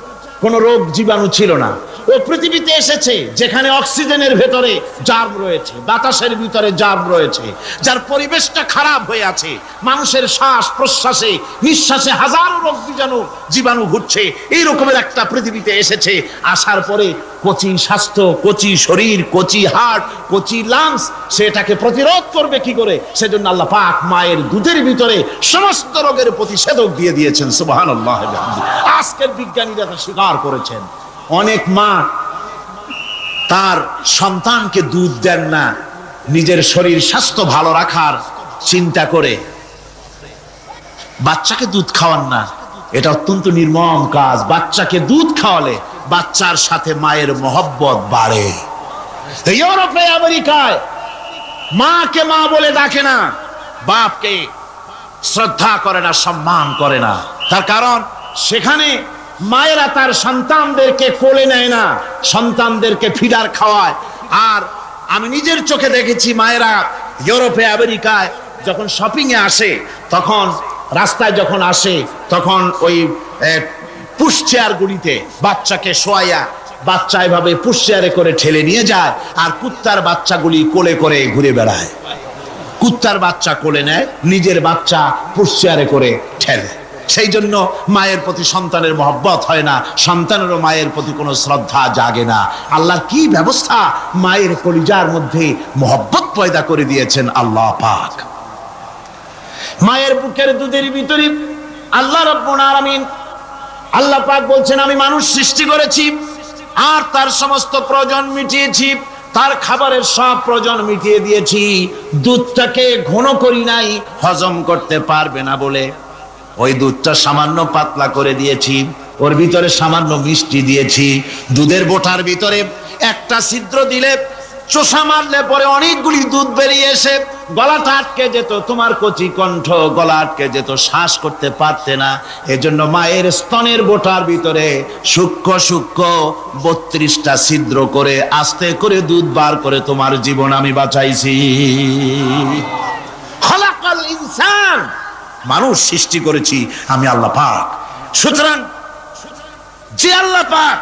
কোনো রোগ জীবাণু ছিল না। ও পৃথিবীতে এসেছে যেখানে অক্সিজেনের ভেতরে জার্ম রয়েছে, বাতাসের ভিতরে জার্ম রয়েছে, যার পরিবেশটা খারাপ হয়ে আছে। মানুষের শ্বাস প্রশ্বাসে নিঃশ্বাসে হাজারো রোগ জীবাণু ঘুরছে। এই রকমের একটা পৃথিবীতে এসেছে। আসার পরে কচি স্বাস্থ্য, কচি শরীর, কচি হার্ট, কচি লাংস, সেটাকে প্রতিরোধ করবে কি করে? সেজন্য আল্লাহ পাক মায়ের দুধের ভিতরে সমস্ত রোগের প্রতিষেধক দিয়ে দিয়েছেন। সুবহানাল্লাহ। আজকের বিজ্ঞানীরা তা স্বীকার করেছেন। অনেক মা তার সন্তানকে দুধ দেন না নিজের শরীর স্বাস্থ্য ভালো রাখার চিন্তা করে, বাচ্চাকে দুধ খাওয়ান না। এটা অত্যন্ত নির্মম কাজ। বাচ্চাকে দুধ খাওয়ালে বাচ্চার সাথে মায়ের মহব্বত বাড়ে। ইউরোপে, আমেরিকায় মাকে মা বলে ডাকে না, বাপকে শ্রদ্ধা করে না, সম্মান করে না। তার কারণ সেখানে মায়েরা তার সন্তানদেরকে কোলে নেয় না, সন্তানদেরকে ফিডার খাওয়ায়। আর আমি নিজের চোখে দেখেছি মায়েরা ইউরোপে, আমেরিকায় যখন শপিং এ আসে, তখন রাস্তায় যখন আসে, তখন ওই পুশ চেয়ার গুলিতে বাচ্চাকে শোয়াইয়া, বাচ্চা এভাবে পুশ চেয়ারে করে ঠেলে নিয়ে যায়, আর কুত্তার বাচ্চাগুলি কোলে করে ঘুরে বেড়ায়। কুত্তার বাচ্চা কোলে নেয়, নিজের বাচ্চা পুশ চেয়ারে করে ঠেলে। সেই জন্য মায়ের প্রতি সন্তানের মহব্বত হয় না, সন্তানেরও মায়ের প্রতি কোনো শ্রদ্ধা জাগে না। আল্লাহর কি ব্যবস্থা! মায়ের কলিজার মধ্যে মহব্বত পয়দা করে দিয়েছেন আল্লাহ পাক। মায়ের বুকের দুধের ভিতরে আল্লাহ রাব্বুল আলামিন, আল্লাহ পাক বলছেন, আমি মানুষ সৃষ্টি করেছি আর তার সমস্ত প্রয়োজন মিটিয়েছি, তার খাবারের সব প্রয়োজন মিটিয়ে দিয়েছি। দুধটাকে ঘন করি নাই, হজম করতে পারবে না বলে ওই দুধটা সামান্য পাতলা করে দিয়েছি, ওর ভিতরে সামান্য মিষ্টি দিয়েছি। দুধের বোটার ভিতরে একটা ছিদ্র দিলে, চোষা মারলে পরে অনেকগুলি দুধ বেরিয়ে এসে গলাটা আটকে যেত, তোমার কচি কণ্ঠ গলা আটকে যেত, শ্বাস করতে পারতে না। এজন্য মায়ের স্তনের বোটার ভিতরে সূক্ষ্ম সূক্ষ্ম 32টা ছিদ্র করে আস্তে করে দুধ বার করে তোমার জীবন আমি বাঁচাইছি। খলাকাল ইনসান, মানুষ সৃষ্টি করেছি আমি আল্লাহ পাক। সুতরাং যে আল্লাহ পাক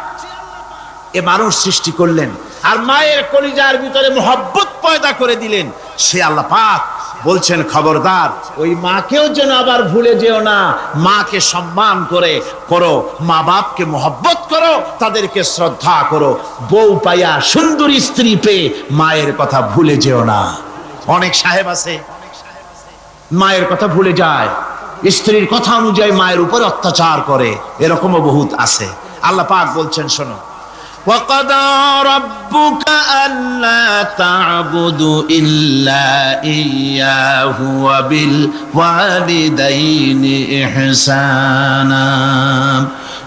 এ মানুষ সৃষ্টি করলেন আর মায়ের কলিজার ভিতরে মহব্বত পয়দা করে দিলেন, সে আল্লাহ পাক বলছেন, খবরদার ওই মাকেও যেন আবার ভুলে যেও না। মাকে সম্মান করে করো, মা বাপকে মহব্বত করো, তাদেরকে শ্রদ্ধা করো। বউ পাইয়া, সুন্দরী স্ত্রী পেয়ে মায়ের কথা ভুলে যেও না। অনেক সাহেব আছে মায়ের কথা ভুলে যায়, স্ত্রীর কথা অনুযায়ী মায়ের উপর অত্যাচার করে, এরকমও বহুত আছে। আল্লাহ পাক বলছেন, শোনো, وَقَضَى رَبُّكَ أَلَّا تَعْبُدُوا إِلَّا إِيَّاهُ وَبِالْوَالِدَيْنِ إِحْسَانًا।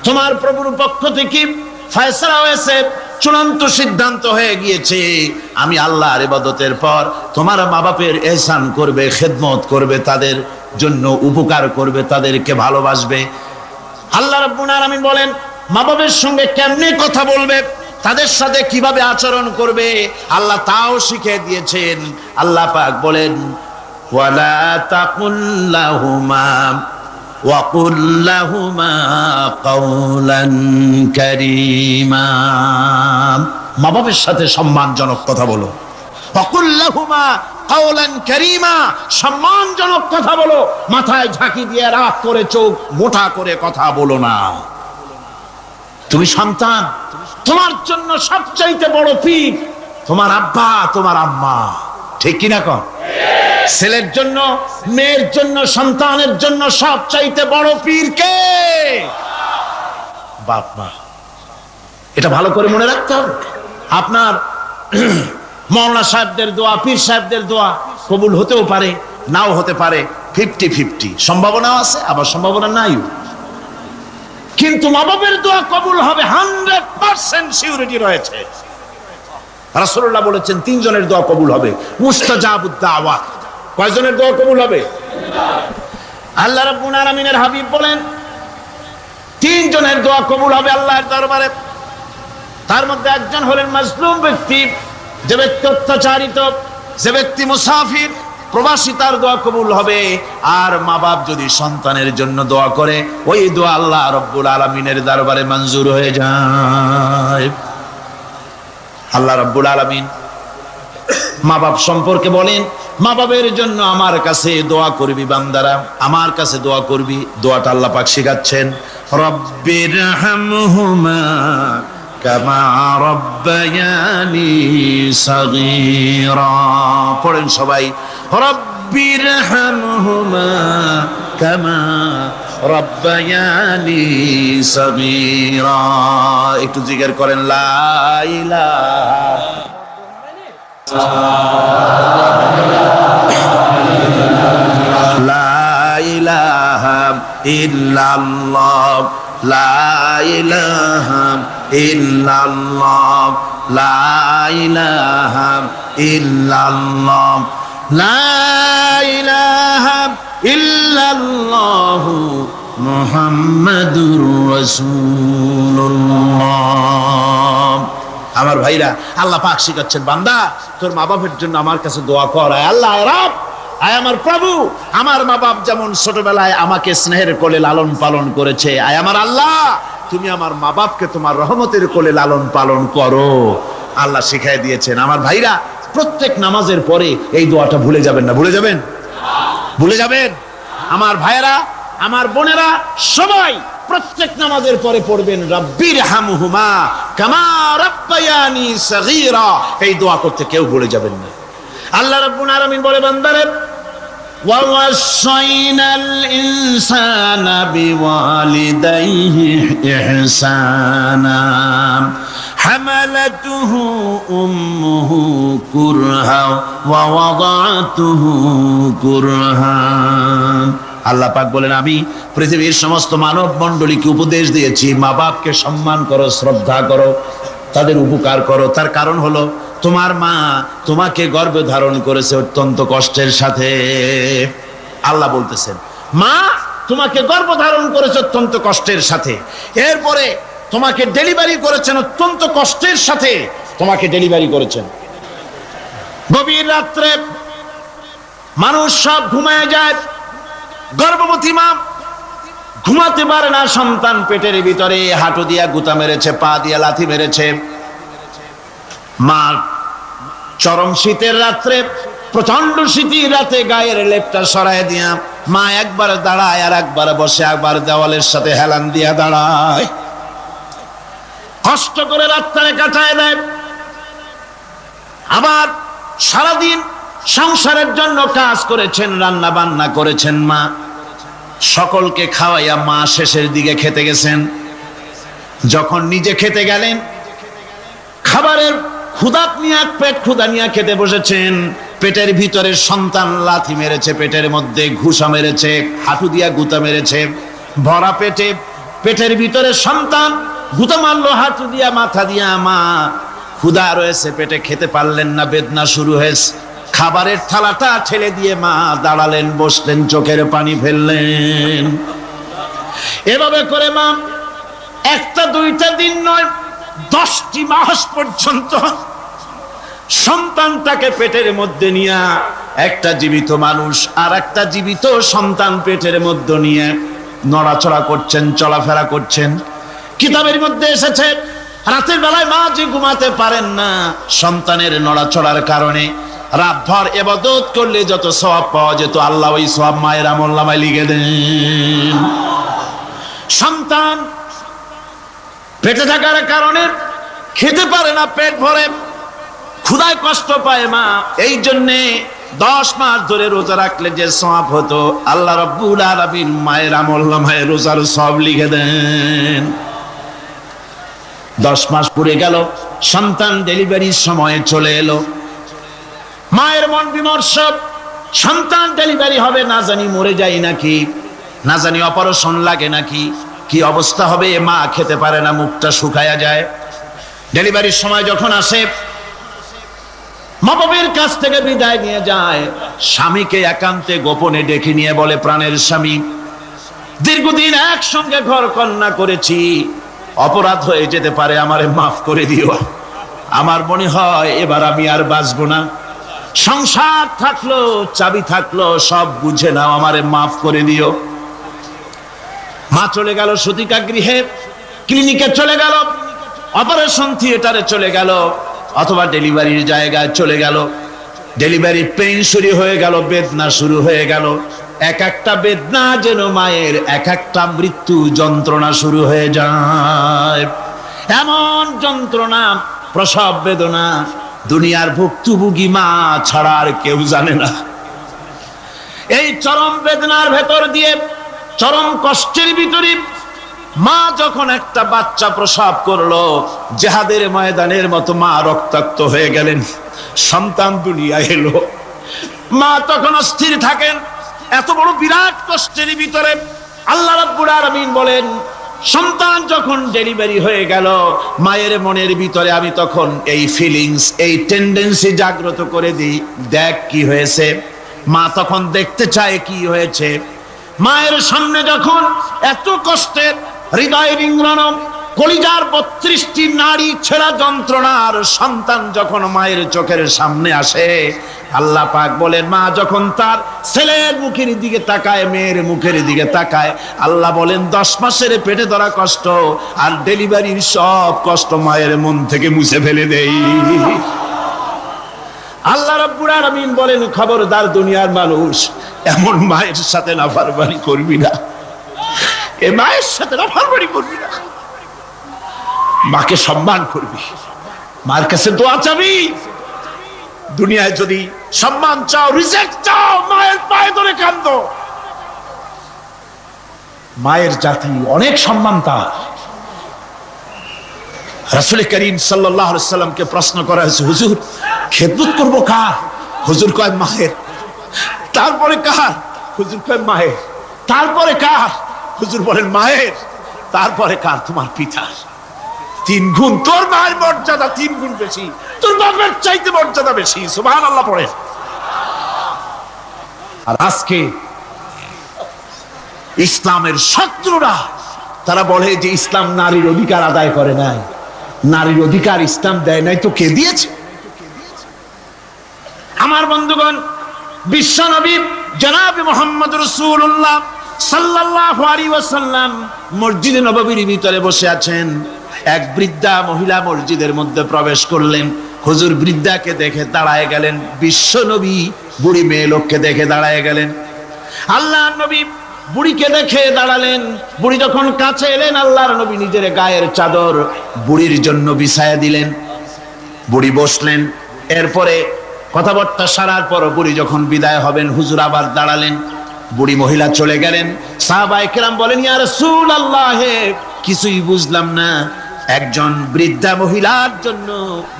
তোমার প্রভুর পক্ষ থেকে ফয়সালা হয়েছে, চূড়ান্ত সিদ্ধান্ত হয়ে গিয়েছে, আমি আল্লাহর ইবাদতের পর তোমার মা বাপের ইহসান করবে, খেদমত করবে, তাদের জন্য উপকার করবে, তাদেরকে ভালোবাসবে। আল্লাহ রাব্বুল আলামিন বলেন, মা বাবার সঙ্গে কেমনে কথা বলবে, তাদের সাথে কিভাবে আচরণ করবে, আল্লাহ তাও শিখিয়ে দিয়েছেন। আল্লাহ পাক বলেন, ওয়ালা তাকুল লাহুমা ওয়াকুল লাহুমা কাওলান কারীমা। মা বাবার সাথে সম্মানজনক কথা বলো। ওয়াকুল লাহুমা কাওলান কারীমা, সম্মানজনক কথা বলো। মাথায় ঝাঁকি দিয়ে রাগ করে চোখ মোটা করে কথা বলো না। তুমি সন্তান, তোমার জন্য সবচাইতে বড় পীর তোমার আব্বা তোমার আম্মা, ঠিক কিনা কন? ছেলের জন্য, মেয়ের জন্য, সন্তানের জন্য সবচাইতে বড় পীর কে? বাপ মা। এটা ভালো করে মনে রাখতে হবে। আপনার মৌলানা সাহেবদের দোয়া, পীর সাহেবদের দোয়া কবুল হতেও পারে, নাও হতে পারে, 50-50 সম্ভাবনাও আছে, আবার সম্ভাবনা নাই। কিন্তু মা বাবের দোয়া কবুল হবে 100% সিউরিটি রয়েছে। রাসূলুল্লাহ বলেছেন 3 জনের দোয়া কবুল হবে, মুস্তাজাবুদ দাওয়াত। কয়জনের দোয়া কবুল হবে? আল্লাহ রাব্বুল আলামিনের হাবিব বলেন 3 জনের দোয়া কবুল হবে আল্লাহর দরবারে। তার মধ্যে একজন হলেন মাজলুম ব্যক্তি, যে ব্যক্তি অত্যাচারিত, যে ব্যক্তি মুসাফির, প্রবাসী, তার দোয়া কবুল হবে। আর মা বাপ যদি সন্তানের জন্য দোয়া করে, ওই দোয়া আল্লাহ রাব্বুল আলামিনের দরবারে মঞ্জুর হয়ে যায়। আল্লাহ রাব্বুল আলামিন মা বাপ সম্পর্কে বলেন, মা বাবের জন্য আমার কাছে দোয়া করবি বান্দারা, আমার কাছে দোয়া করবি। দোয়াটা আল্লাহ পাক শিখাচ্ছেন, রব্বিরহামহুমা কামা রব্বায়ানি সাগীরা। পড়েন সবাই, রব্বিরহামহুমা কামা রব্বায়ানি সাগীরা। একটু জিকির করেন, লা ইলাহা লা ইলাহা ইল্লাল্লাহ, লা ইলাহা ইল্লাল্লাহ, লা ইলাহা ইল্লাল্লাহ, লা ইলাহা ইল্লাল্লাহ মুহাম্মাদুর রাসূলুল্লাহ। আমার ভাইরা, আল্লাহ পাক শিখাচ্ছেন, বান্দা তোর মা বাপের জন্য আমার কাছে দোয়া কর। আল্লাহ রব, আয় আমার প্রভু, আমার মা বাপ যেমন ছোটবেলায় আমাকে স্নেহের কোলে লালন পালন করেছে, আয় আমার আল্লাহ তুমি আমার মা বাপকে তোমার রহমতের কোলে লালন পালন করো। আল্লাহ শিখাই দিয়েছেন। আমার ভাইরা, প্রত্যেক নামাজের পরে এই দোয়াটা ভুলে যাবেন না। ভুলে যাবেন? ভুলে যাবেন? আমার ভাইরা, আমার বোনেরা, সবাই প্রত্যেক নামাজের পরে পড়বেন, রব্বিরহামহুমা কামা রব্বায়ানি সাগীরা। এই দোয়া করতে কেউ ভুলে যাবেন না। আল্লাহ রাব্বুল আলামিন বলে, বান্দারে, ওয়া ওয়াসাইনাল ইনসানা বিওয়ালিদাইহি ইহসানা হামালাতুহু উম্মুহু কুরহা ওয়া ওয়াদাতুহু কুরহা। আল্লাহ পাক বলেন, আমি পৃথিবীর সমস্ত মানব মণ্ডলীকে উপদেশ দিয়েছি, মা বাপকে সম্মান করো, শ্রদ্ধা করো, তাদের উপকার করো। তার কারণ হলো তোমার মা তোমাকে গর্ভে ধারণ করেছে অত্যন্ত কষ্টের সাথে। আল্লাহ বলতেছেন, মা তোমাকে গর্ভ ধারণ করেছে অত্যন্ত কষ্টের সাথে, এরপরে তোমাকে ডেলিভারি করেছেন অত্যন্ত কষ্টের সাথে, তোমাকে ডেলিভারি করেছেন। গভীর রাত্রে মানুষ সব ঘুমায় যায়, গর্ভবতী মা ঘুমাতে পারে না, সন্তান পেটের ভিতরে হাঁটু দিয়া গুতা মেরেছে, পা দিয়া লাথি মেরেছে। মা চরম শীতের রাত্রে, প্রচন্ড শীতের রাতে গায়ের লেপটা সরায় দিয়া মা একবার দাঁড়ায়, আর একবার বসে, একবার দেওয়ালের সাথে হেলান দিয়া দাঁড়ায়, কষ্ট করে রাত্রে কাটায় দেয়। আবার সারাদিন সংসারের জন্য কাজ করেছেন, রান্না বান্না করেছেন মা, সকলকে খাওয়াইয়া মা শেষের দিকে খেতে গেছেন। যখন নিজে খেতে গেলেন, খাবারের ক্ষুধা নিয়ে, পেট ক্ষুধা নিয়ে খেতে বসেছেন, পেটের ভিতরে সন্তান লাথি মেরেছে, পেটের মধ্যে ঘুষা মেরেছে, হাঁটু দিয়া গুতা মেরেছে, ভরা পেটে, পেটের ভিতরে সন্তান গুতা মারলো হাঁটু দিয়া, মাথা দিয়া। মা ক্ষুধা রয়েছে পেটে, খেতে পারলেন না, বেদনা শুরু হয়েছে। খাবারের থালাটা ঠেলে দিয়ে মা দাঁড়ালেন, বসলেন, চোখের পানি ফেললেন। এভাবে করে মা একটা দুইটা দিন নয়, 10টি মাস পর্যন্ত সন্তানটাকে পেটের মধ্যে নিয়ে, একটা জীবিত মানুষ আর একটা জীবিত সন্তান পেটের মধ্যে নিয়ে নড়াচড়া করছেন, চলাফেরা করছেন। কিতাবের মধ্যে এসেছে, রাতের বেলায় মা যে ঘুমাতে পারেন না, সন্তানের নড়াচড়ার কারণে রাতভর ইবাদত করলে যত সওয়াব পাওয়া যেত, আল্লাহ ওই সওয়াব মায়ের আমলনামায় লিখে দেন। সন্তান পেটে থাকার কারণে খেতে পারে না, পেট ভরে, ক্ষুধায় কষ্ট পায় মা। এই জন্যে 10 মাস ধরে রোজা রাখলে যে সওয়াব হতো, আল্লাহ রাব্বুল আলামিন মায়ের আমলনামায় রোজার সওয়াব লিখে দেন। 10 মাস পুরে গেল, সন্তান ডেলিভারির সময় চলে এলো, মায়ের মন বিমর্ষ। সন্তান ডেলিভারি হবে, না জানি মরে যায় নাকি, না জানি অপারেশন লাগে নাকি, কি অবস্থা হবে। মা খেতে পারে না, মুখটা শুকায়া যায়। ডেলিভারির সময় যখন আসে, মা বাবার কাছ থেকে বিদায় নিয়ে যায়, স্বামীকে একান্তে গোপনে ডেকে নিয়ে বলে, প্রাণের স্বামী, দীর্ঘদিন একসঙ্গে ঘর কন্যা করেছি, অপরাধ হয়ে যেতে পারে, আমারে মাফ করে দিও। আমার মনে হয় এবার আমি আর বাঁচবো না। সংসার থাকলো, চাবি থাকলো, সব বুঝে নাও, আমারে মাফ করে দিও। মা চলে গেল সতিকা গৃহে, ক্লিনিকে চলে গেল, অপারেশন থিয়েটারে চলে গেল, অথবা ডেলিভারির জায়গায় চলে গেল। ডেলিভারি পেইন শুরু হয়ে গেল, বেদনা শুরু হয়ে গেল। এক একটা বেদনা যেন মায়ের এক একটা মৃত্যু যন্ত্রণা শুরু হয়ে যায়। এমন যন্ত্রণা, প্রসব বেদনা, দুনিয়ার ভুক্তভোগী মা ছাড়া আর কেউ জানে না। এই চরম বেদনার ভেতর দিয়ে, চরম কষ্টের ভিতরে মা যখন একটা বাচ্চা প্রসব করলো, জিহাদের ময়দানের মতো মা রক্তাক্ত হয়ে গেলেন, সন্তান দুনিয়ায় এলো। মা তখন অস্থির থাকেন। এত বড় বিরাট কষ্টের ভিতরে আল্লাহ রাব্বুল আলামিন বলেন, সন্তান যখন ডেলিভারি হয়ে গেল, মায়ের মনের ভিতরে আমি তখন এই ফিলিংস, এই টেন্ডেন্সি জাগ্রত করে দিই, দেখ কি হয়েছে। মা তখন দেখতে চায় কি হয়েছে। মায়ের সামনে যখন এত কষ্টের, হৃদয় রিংড়ানো, কলিজার 32টি নাড়ি ছেঁড়া যন্ত্রণার সন্তান যখন মায়ের চোখের সামনে আসে, আল্লাহ পাক বলেন, মা যখন তার ছেলের মুখের দিকে তাকায়, মেয়ের মুখের দিকে তাকায়, আল্লাহ বলেন 10 মাসের পেটে ধরা কষ্ট আর ডেলিভারির সব কষ্ট মায়ের মন থেকে মুছে ফেলে দেই। আল্লাহ রাব্বুল আলামিন বলেন, খবরদার দুনিয়ার মানুষ, এমন মায়ের সাথে নাফরমানি করবি না, এ মায়ের সাথে নাফরমানি করবি না, মাকে সম্মান করবি, মার কাছে দোয়া চাবি। দুনিয়ায় যদি সম্মান চাও, রিজেক্ট চাও, মায়ের পায়ে ধরে কাঁদো। মায়ের জাতি অনেক সম্মান তার। রাসূল করিম সাল্লাল্লাহু আলাইহি সাল্লামকে প্রশ্ন করা হয়েছে, হুজুর খেদমত করবো কার? হুজুর কয় মায়ের। তারপরে কার? হুজুর কয় মায়ের। তারপরে কার? হুজুর বলেন মায়ের। তারপরে কার? তোমার পিতার। 3 গুণ। তোর মায়ের মর্যাদা 3 গুণ বেশি, তোর বাপের চাইতে মর্যাদা বেশি। সুবহানাল্লাহ পড়ে। আর আজকে ইসলামের শত্রুরা তারা বলে যে ইসলাম নারীর অধিকার আদায় করে নাই। নারীর অধিকার ইসলাম দেয় নাই তো কে দিয়েছে? আমার বন্ধুগণ, বিশ্ব নবী জনাব মুহাম্মদ রাসূলুল্লাহ সাল্লাল্লাহু আলাইহি ওয়াসাল্লাম মসজিদে নববীর ভিতরে বসে আছেন। এক বৃদ্ধা মহিলা মসজিদের মধ্যে প্রবেশ করলেন। হুজুর বৃদ্ধাকে দেখে দাঁড়ায় গেলেন, বিশ্ব নবী বুড়ি মেয়ে লোককে দেখে দাঁড়ায় গেলেন। আল্লাহর নবী বুড়িকে দেখে দাঁড়ালেন। বুড়ি যখন কাছে এলেন, আল্লাহর নবী নিজের গায়ের চাদর বুড়ির জন্য বিছায়া দিলেন। বুড়ি বসলেন। এরপরে কথাবার্তা সারার পর বুড়ি যখন বিদায় হবেন, হুজুর আবার দাঁড়ালেন। বুড়ি মহিলা চলে গেলেন। সাহাবায়ে কেরাম বলেন, ইয়া রাসূলুল্লাহ, কিছুই বুঝলাম না, একজন বৃদ্ধা মহিলার জন্য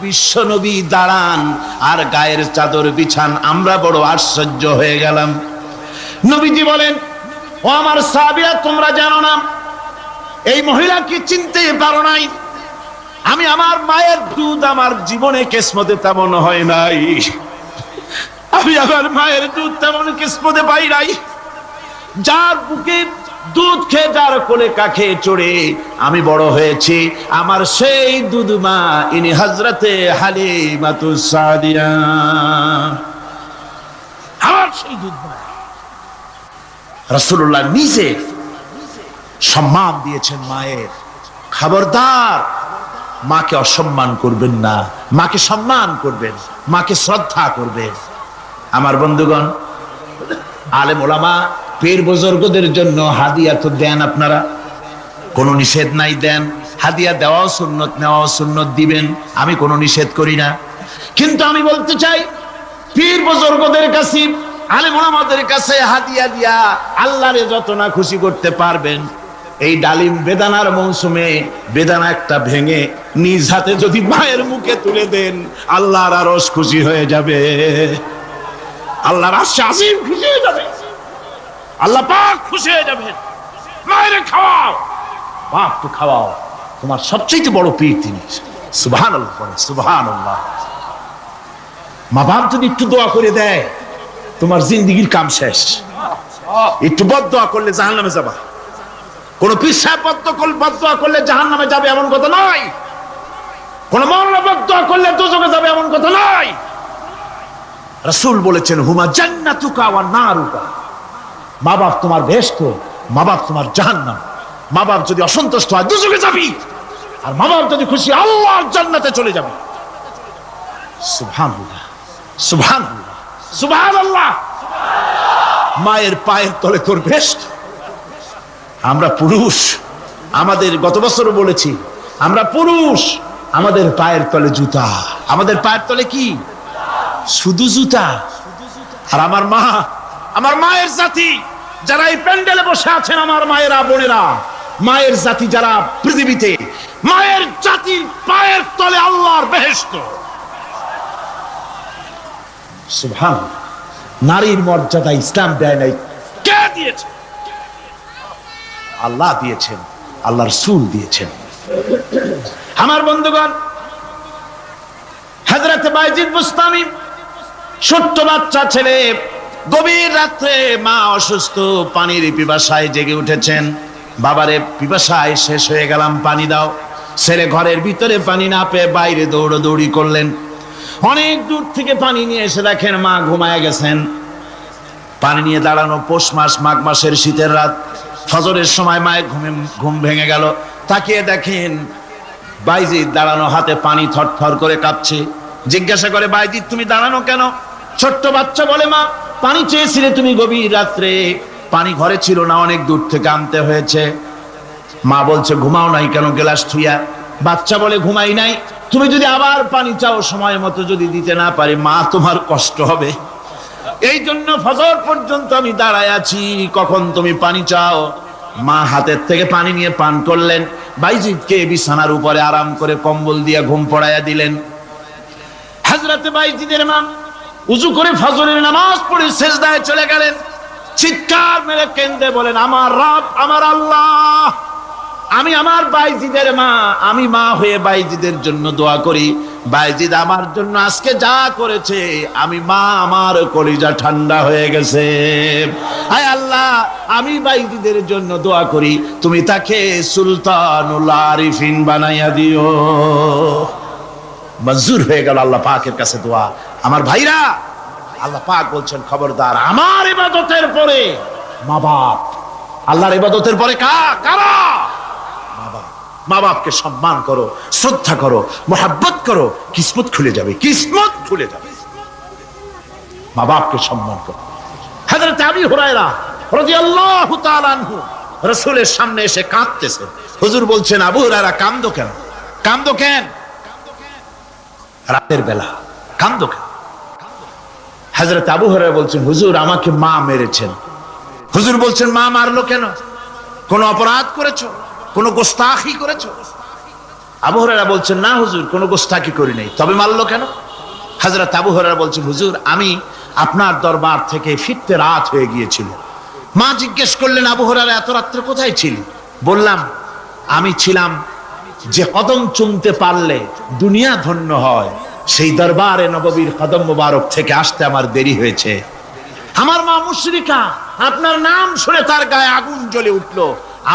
বিশ্ব নবী দাঁড়ান আর গায়ের চাদর বিছান, আমরা বড় আশ্চর্য হয়ে গেলাম। নবীজি বলেন, ও আমার সাহাবীরা, তোমরা জানো না, এই মহিলাকে চিনতে পারো নাই। আমি আমার মায়ের দুধ আমার জীবনে কিসমতে তেমন হয় নাই। আমি আমার মায়ের দুধ তেমন কিসমতে পাই নাই। যার বুকে দুধ খেয়ে, যার কোলে কাখে চড়ে আমি বড় হয়েছি, আমার সেই দুধ মা, ইনি হযরতে হালিমাতুস সাদিয়া, আমার সেই দুধ মা। রাসূলুল্লাহ নিজে সম্মান দিয়েছেন মায়ের। খবরদার মাকে অসম্মান করবেন না, মাকে সম্মান করবেন, মাকে শ্রদ্ধা করবেন। আমার বন্ধুগণ, আলেম ওলামা পীর বুজুর্গদের জন্য হাদিয়া তো দেন, আপনারা কোনো নিষেধ নাই, দেন। হাদিয়া দেওয়াও সুন্নত, নেওয়াও সুন্নত, দিবেন, আমি কোনো নিষেধ করি না। কিন্তু আমি বলতে চাই, পীর বুজুর্গদের কাছে, আলেম ওলামাদের কাছে হাদিয়া দিয়া আল্লাহরে যত না খুশি করতে পারবেন, এই ডালিম বেদানার মৌসুমে বেদানা একটা ভেঙে নিজ হাতে যদি মায়ের মুখে তুলে দেন, আল্লাহর আরশ খুশি হয়ে যাবে, আল্লাহর আরশ আজিম খুশি হয়ে যাবে, আল্লাহ পাক খুশি হয়ে যাবে। মায়ের খাওয়াও, বাপকে খাওয়াও, তোমার সবচেয়ে বড় পীর তিনি। সুবহানাল্লাহ, সুবহানাল্লাহ। মা বাপ যদি একটু দোয়া করে দেয়, তোমার জিন্দেগির কাম শেষ। একটু বদদোয়া করলে জাহান্নামে যাবা। কোন পীর সাহেব বদদোয়া করলে জাহান্নামে যাবে এমন কথা নয়। কোন মাওলানা বদদোয়া করলে দোজখে যাবে এমন কথা নয়। রাসূল বলেছেন, হুমা জান্নাতুকা ওয়া নারুকা। মা বাপ তোমার বেহেশত, মা বাপ তোমার জাহান্নাম। মা বাপ যদি অসন্তুষ্ট হয় দোজখে যাবি, আর মা বাপ যদি খুশি আল্লাহর জান্নাতে চলে যাবে। সুবহানাল্লাহ, সুবহানাল্লাহ, সুবহানাল্লাহ। মায়ের পায়ের তলে তোর বেহেশত। আমরা পুরুষ, আমাদের গত বছরও বলেছি, আমরা পুরুষ, আমাদের পায়ের তলে জুতা। আমাদের পায়ের তলে কি? শুধু জুতা। আর আমার মা, আমার মায়ের জাতি যারা এই প্যান্ডেলে বসে আছেন, আমার মায়েরা, বোনেরা, মায়ের জাতি যারা পৃথিবীতে, মায়ের জাতির পায়ের তলে আল্লাহর বেহেশত। সুবহানাল্লাহ। নারীর মর্যাদা ইসলাম দেয় নাই, কে দিয়েছে? আল্লাহ দিয়েছেন, আল্লাহ রাসূল দিয়েছেন। আমার বন্ধুগণ, হযরত বাইজিদ বুস্তামি, ছোট্ট বাচ্চা ছেলে, গভীর রাত্রে মা অসুস্থ, পানির পিপাসায় জেগে উঠেছেন। বাবারে, পিপাসায় শেষ হয়ে গেলাম, পানি দাও। ছেলে ঘরের ভিতরে পানি না পেয়ে বাইরে দৌড়াদৌড়ি করলেন। অনেক দূর থেকে পানি নিয়ে এসে দেখেন মা ঘুমায় গেছেন। পানি নিয়ে দাঁড়ানো পৌষ মাস, মাঘ মাসের শীতের রাত, ফজরের সময় মায়ের ঘুম ভেঙে গেল। তাকিয়ে দেখেন বাইজিদ দাঁড়ানো, হাতে পানি থরথর করে কাঁপছে। জিজ্ঞাসা করে, বাইজিদ তুমি দাঁড়ানো কেন? ছোট্ট বাচ্চা বলে, মা পানি চেয়েছিলে তুমি গভীর রাত্রে, পানি ঘরে ছিল না, অনেক দূর থেকে আনতে হয়েছে। মা বলছে, ঘুমাও নাই কেন গ্লাস থুইয়া? বাচ্চা বলে, ঘুমাই নাই। তুমি যদি আবার পানি চাও, সময় মতো যদি দিতে না পারি, মা তোমার কষ্ট হবে। এই জন্য ফজর পর্যন্ত আমি দাঁড়ায় আছি, কখন তুমি পানি চাও। মা হাতের থেকে পানি নিয়ে পান করলেন। বাইজিদকে বিছানার উপরে আরাম করে কম্বল দিয়ে ঘুম পড়াইয়া দিলেন। হযরত বাইজিদের মা উযু করে ফজরের নামাজ পড়ে সিজদায় চলে গেলেন। চিৎকার মেরে কেঁদে বলেন, আমার রব, আমার আল্লাহ, আমি আমার বাইজিদের মা, আমি মা হয়ে বাইজিদের জন্য দোয়া করি। বাইজিদ আমার জন্য আজকে যা করেছে, আমি মা, আমার কলিজা ঠান্ডা হয়ে গেছে। হায় আল্লাহ, আমি বাইজিদের জন্য দোয়া করি, তুমি তাকে সুলতানুল আরিফিন বানাইয়া দিও। মঞ্জুর হয়ে গেল আল্লাহ পাকের কাছে দোয়া। আমার ভাইরা, আল্লাহ পাক বলছেন, খবরদার, আমার ইবাদতের পরে মা বাপ। আল্লাহর ইবাদতের পরে কারা? মা বাপকে সম্মান করো, শ্রদ্ধা করো, মোহাব্বত করো, কিসমত খুলে যাবে, কিসমত খুলে যাবে। মা বাপকে সম্মান করো। হযরত আবু হুরায়রা রাদিয়াল্লাহু তাআলা আনহু রাসূলের সামনে এসে কাঁদতেছেন। হুজুর বলছেন, আবু হুরায়রা কাঁদো কেন? কাঁদো কেন? রাতের বেলা কাঁদো কেন? হযরত আবু হুরায়রা বলছেন, হুজুর আমাকে মা মেরেছেন। হুজুর বলছেন, মা মারলো কেন? কোন অপরাধ করেছো? কোন গোস্তাখি করেছো? আবু হুরায়রা বলছেন, না হুজুর, কোন গোস্তাখি করি নাই, তবে মারলো কেন? হযরত আবু হুরায়রা বলছেন, হুজুর আমি আপনার দরবার থেকে ফিরতে রাত হয়ে গিয়েছিল। মা জিজ্ঞেস করলেন, আবু হুরায়রা এত রাত্রে কোথায় ছিলি? বললাম, আমি ছিলাম যে কদম চুমতে পারলে দুনিয়া ধন্য হয়, সেই দরবারে নববীর কদম মোবারক থেকে আসতে আমার দেরি হয়েছে। আমার মা মুশরিকা, আপনার নাম শুনে তার গায়ে আগুন জ্বলে উঠলো,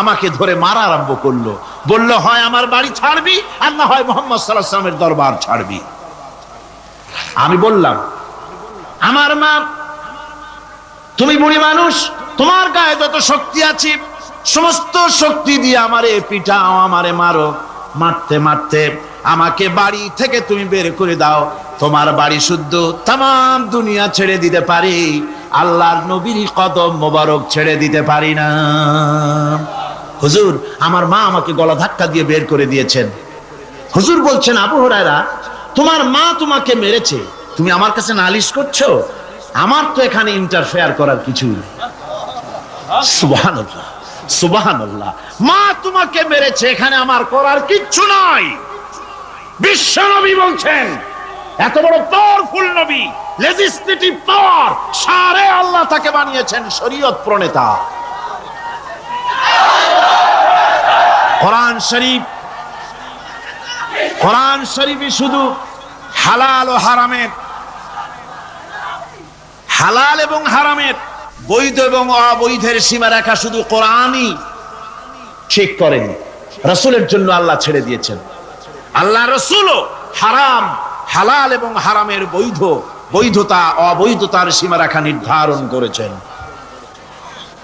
আমাকে ধরে মারা আরম্ভ করলো। বলল, হয় আমার বাড়ি ছাড়বি, আর না হয় মুহাম্মদ সাল্লাল্লাহু আলাইহি ওয়াসাল্লামের দরবার ছাড়বি। আমি বললাম, আমার মা, তুমি বুড়ি মানুষ, তোমার গায়ে যত শক্তি আছে সমস্ত শক্তি দিয়ে আমারে পিটাও, আমারে মারো। মারতে মারতে আমাকে বাড়ি থেকে তুমি বের করে দাও। তোমার বাড়ি শুদ্ধ, তাম দুনিয়া ছেড়ে দিতে পারি, আল্লাহর নবীর কদম মোবারক ছেড়ে দিতে পারি না। হুজুর আমার মা আমাকে গলা ধাক্কা দিয়ে বের করে দিয়েছেন। হুজুর বলছেন, আবু হুরায়রা তোমার মা তোমাকে মেরেছে, তুমি আমার কাছে নালিশ করছো? আমার তো এখানে ইন্টারফেয়ার করার কিছু নেই। সুবহানাল্লাহ, সুবহানাল্লাহ। মা তোমাকে মেরেছে, এখানে আমার করার কিচ্ছু নাই। বিশ্ব নবী বলছেন, এত বড় পাওয়ারফুল নবী, লেজিসলেটিভ পাওয়ার, সারে আল্লাহ তাকে বানিয়েছেন শরীয়ত প্রণেতা। কোরআন শরীফ, কোরআন শরীফে শুধু হালাল ও হারামের, হালাল এবং হারামের, বৈধ এবং অবৈধের সীমারেখা শুধু কোরআনই ঠিক করেন, রাসূলের জন্য আল্লাহ ছেড়ে দিয়েছেন। আল্লাহ রাসূলও হারাম, হালাল এবং হারামের বৈধ, বৈধতা অবৈধতার সীমারেখা নির্ধারণ করেছেন।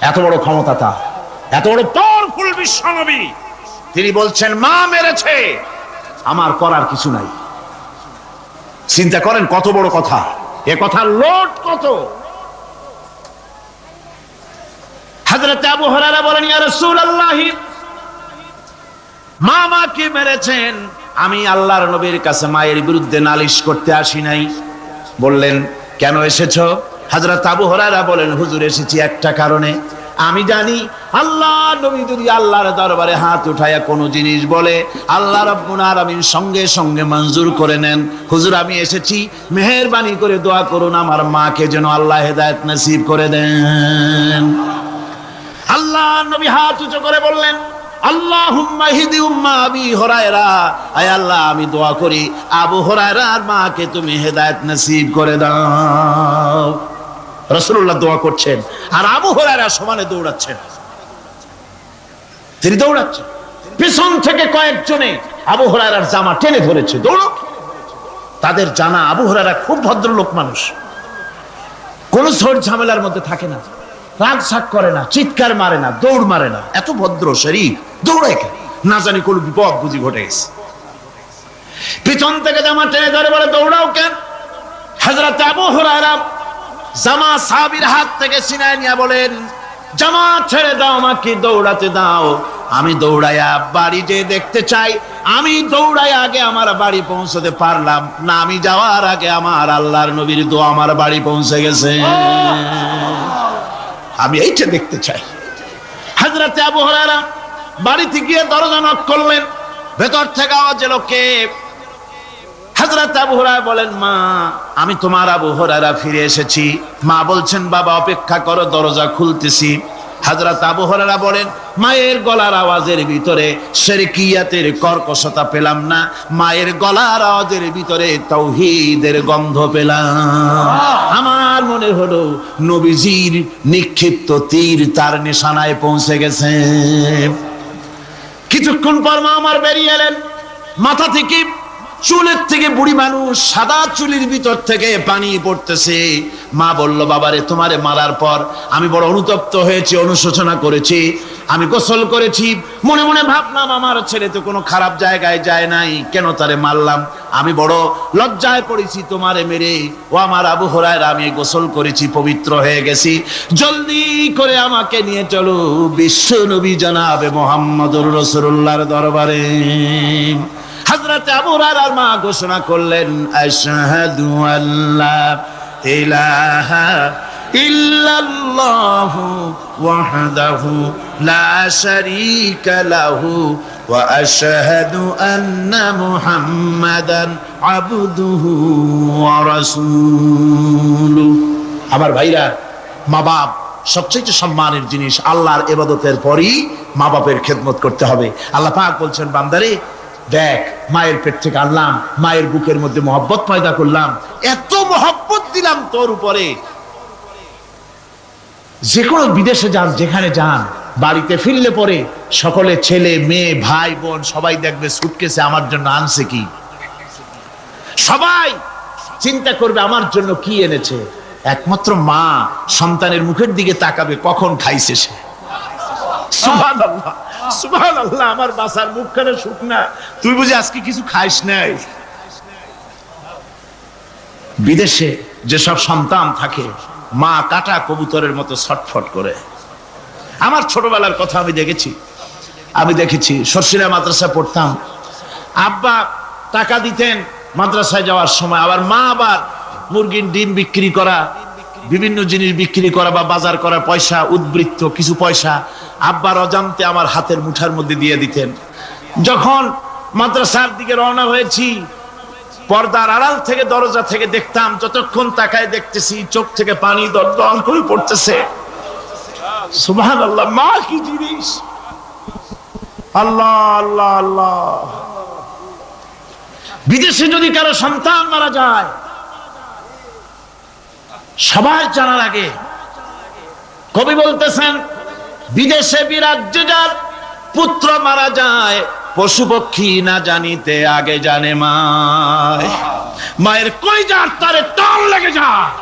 এত বড় ক্ষমতা তার, এত বড় পাওয়ারফুল বিশ্বনবী, তিনি বলছেন মা মেরেছে, আমার করার কিছু নাই। চিন্তা করেন কত বড় কথা, এ কথার লোড কত। হযরত আবু হুরায়রা বলেন, ইয়া রাসূলুল্লাহ, মা মাকে মেরেছেন, আমি আল্লাহর নবীর কাছে মায়ের বিরুদ্ধে নালিশ করতে আসি নাই। বললেন, কেন এসেছো? হযরত আবু হুরায়রা বলেন, হুজুর এসেছি একটা কারণে, আমি জানি আল্লাহ নবী যদি আল্লাহর দরবারে হাত উঠায়া কোন জিনিস বলে, আল্লাহ রাব্বুল আলামিন সঙ্গে সঙ্গে মঞ্জুর করে নেন। হুজুর আমি এসেছি, মেহেরবানি করে দোয়া করুন আমার মাকে যেন আল্লাহ হেদায়েত নসিব করে দেন। আল্লাহ নবী হাত উঁচু করে বললেন, আল্লাহুম্মা হিদি উম্মা আবি হুরায়রা, আয় আল্লাহ আমি দোয়া করি আবু হুরায়রার মাকে তুমি হেদায়েত নসিব করে দাও। রাসূলুল্লাহ দোয়া করছেন আর আবু হুরায়রা সমানে দৌড়াচ্ছেন। তিনি দৌড়াচ্ছেন, পিছন থেকে কয়েকজনে আবু হুরায়রার জামা টেনে ধরেছে, দৌড়ো। তাদের জানা আবু হুরায়রা খুব ভদ্রলোক মানুষ, কোন ঝড় ঝামেলার মধ্যে থাকে না, রাগ শাক করে না, চিৎকার মারে না, দৌড় মারে না, এত ভদ্র শরীর, দৌড়ায় কেন? না জানি কোন বিপদ বুঝি ঘটে গেছে। পিছন থেকে জামা টেনে ধরে বলে, দৌড়াও কেন? হযরত আবু হুরায়রা জামা সাহাবীর হাত থেকে ছিনায় নিয়ে বলেন, জামা ছেড়ে দাও, আমাকে দৌড়াতে দাও, আমি দৌড়াইয়া বাড়ি যে দেখতে চাই। আমি দৌড়াইয়া আগে আমার বাড়ি পৌঁছতে পারলাম না, আমি যাওয়ার আগে আমার আল্লাহর নবীর দোয়া আমার বাড়ি পৌঁছে গেছে, আমি এইটা দেখতে চাই। হযরত আবু হুরায়রা বাড়িতে গিয়ে দরজা নক করলেন, ভেতর থেকে আওয়াজ এলো, কে? হযরত আবু হুরায়রা বলেন, মা আমি তোমার আবু হুরায়রা ফিরে এসেছি। মা বলছেন, বাবা অপেক্ষা করো, দরজা খুলতেছি। হযরত আবু হুরায়রা বলেন, মায়ের গলার আওয়াজের ভিতরে শিরকিয়াতের কর্কশতা পেলাম না, মায়ের গলার আওয়াজের ভিতরে তাওহীদের গন্ধ পেলাম। আমার মনে হলো নবীজির নিক্ষিপ্ত তীর তার নিশানায় পৌঁছে গেছে। কিছুক্ষণ পর মা আমার বেরিয়ে এলেন, মাথা থেকে চুলের থেকে, বুড়ি মানুষ, সাদা চুলের ভিতর থেকে পানি পড়তেছে। মা বলল, বাবারে তোমারে মারার পর আমি বড় অনুতপ্ত হয়েছি, অনুশোচনা করেছি, আমি গোসল করেছি, মনে মনে ভাবলাম আমার ছেলে তো কোনো খারাপ জায়গায় যায় নাই, কেন তারে মারলাম? আমি বড় লজ্জায় পড়েছি তোমারে মেরে। ও আমার আবু হুরায়রা, আমি গোসল করেছি, পবিত্র হয়ে গেছি, জলদি করে আমাকে নিয়ে চলো বিশ্ব নবী জনাবে মুহাম্মদুর রাসূলুল্লাহর দরবারে। হযরত আবু হুরায়রার মা ঘোষণা করলেন, আশহাদু আল্লা ইলাহা ইল্লাল্লাহু ওয়াহদাহু লা শারীকা লাহু ওয়া আশহাদু আন্না মুহাম্মাদান আবদুহু ওয়া রাসূলুহু। আমার ভাইরা, মা বাপ সবচেয়ে সম্মানের জিনিস। আল্লাহর ইবাদতের পরই মা বাপের খেদমত করতে হবে। আল্লাহ পাক বলছেন, বান্দারে দেখ, মায়ের পেট থেকে আনলাম, মায়ের বুকের মধ্যে মহব্বত পয়দা করলাম, এত মহব্বত দিলাম তোর উপরে, যে কোনো বিদেশে যান, যেখানে যান, বাড়িতে ফিরলে পরে সকলে, ছেলে মেয়ে ভাই বোন সবাই দেখবে সুটকেসে আমার জন্য আনছে কি। সবাই চিন্তা করবে আমার জন্য কি এনেছে। একমাত্র মা সন্তানের মুখের দিকে তাকাবে, কখন খাইছে সে। সুবহানাল্লাহ, সুবহানাল্লাহ, আমার বাসার মুখখানে শুকনা, তুই বুঝি আজকে কিছু খাইস নাই। বিদেশে যেসব সন্তান থাকে, মা কাটা কবুতরের মতো ছটফট করে। আমার ছোটবেলার কথা আমি দেখেছি, আমি দেখেছি। সরসিরা মাদ্রাসা পড়তাম, আব্বা টাকা দিতেন মাদ্রাসায় যাওয়ার সময়, আবার মা আবার মুরগির ডিম বিক্রি করা, বিভিন্ন জিনিস বিক্রি করা বা বাজার করার পয়সা, উদ্বৃত্ত কিছু পয়সা আব্বার অজান্তে আমার হাতের মুঠার মধ্যে দিয়ে দিতেন। যখন মাদ্রাসার দিকে রওনা হয়েছি, পর্দার আড়াল থেকে দরজা থেকে দেখতাম, যতক্ষণ তাকায় দেখতেছি চোখ থেকে পানি দরদর করে পড়তেছে। সুবহানাল্লাহ, মা কি জিনিস! আল্লাহ আল্লাহ আল্লাহ। বিদেশে যদি কারো সন্তান মারা যায়, সবার জানার আগে কবি বলতেছেন, বিদেশে বিরাজ্যে যার পুত্র মারা যায়, পশু পক্ষী না জানিতে আগে জানে মায়। মায়ের কলিজার তারে টান লেগে যায়,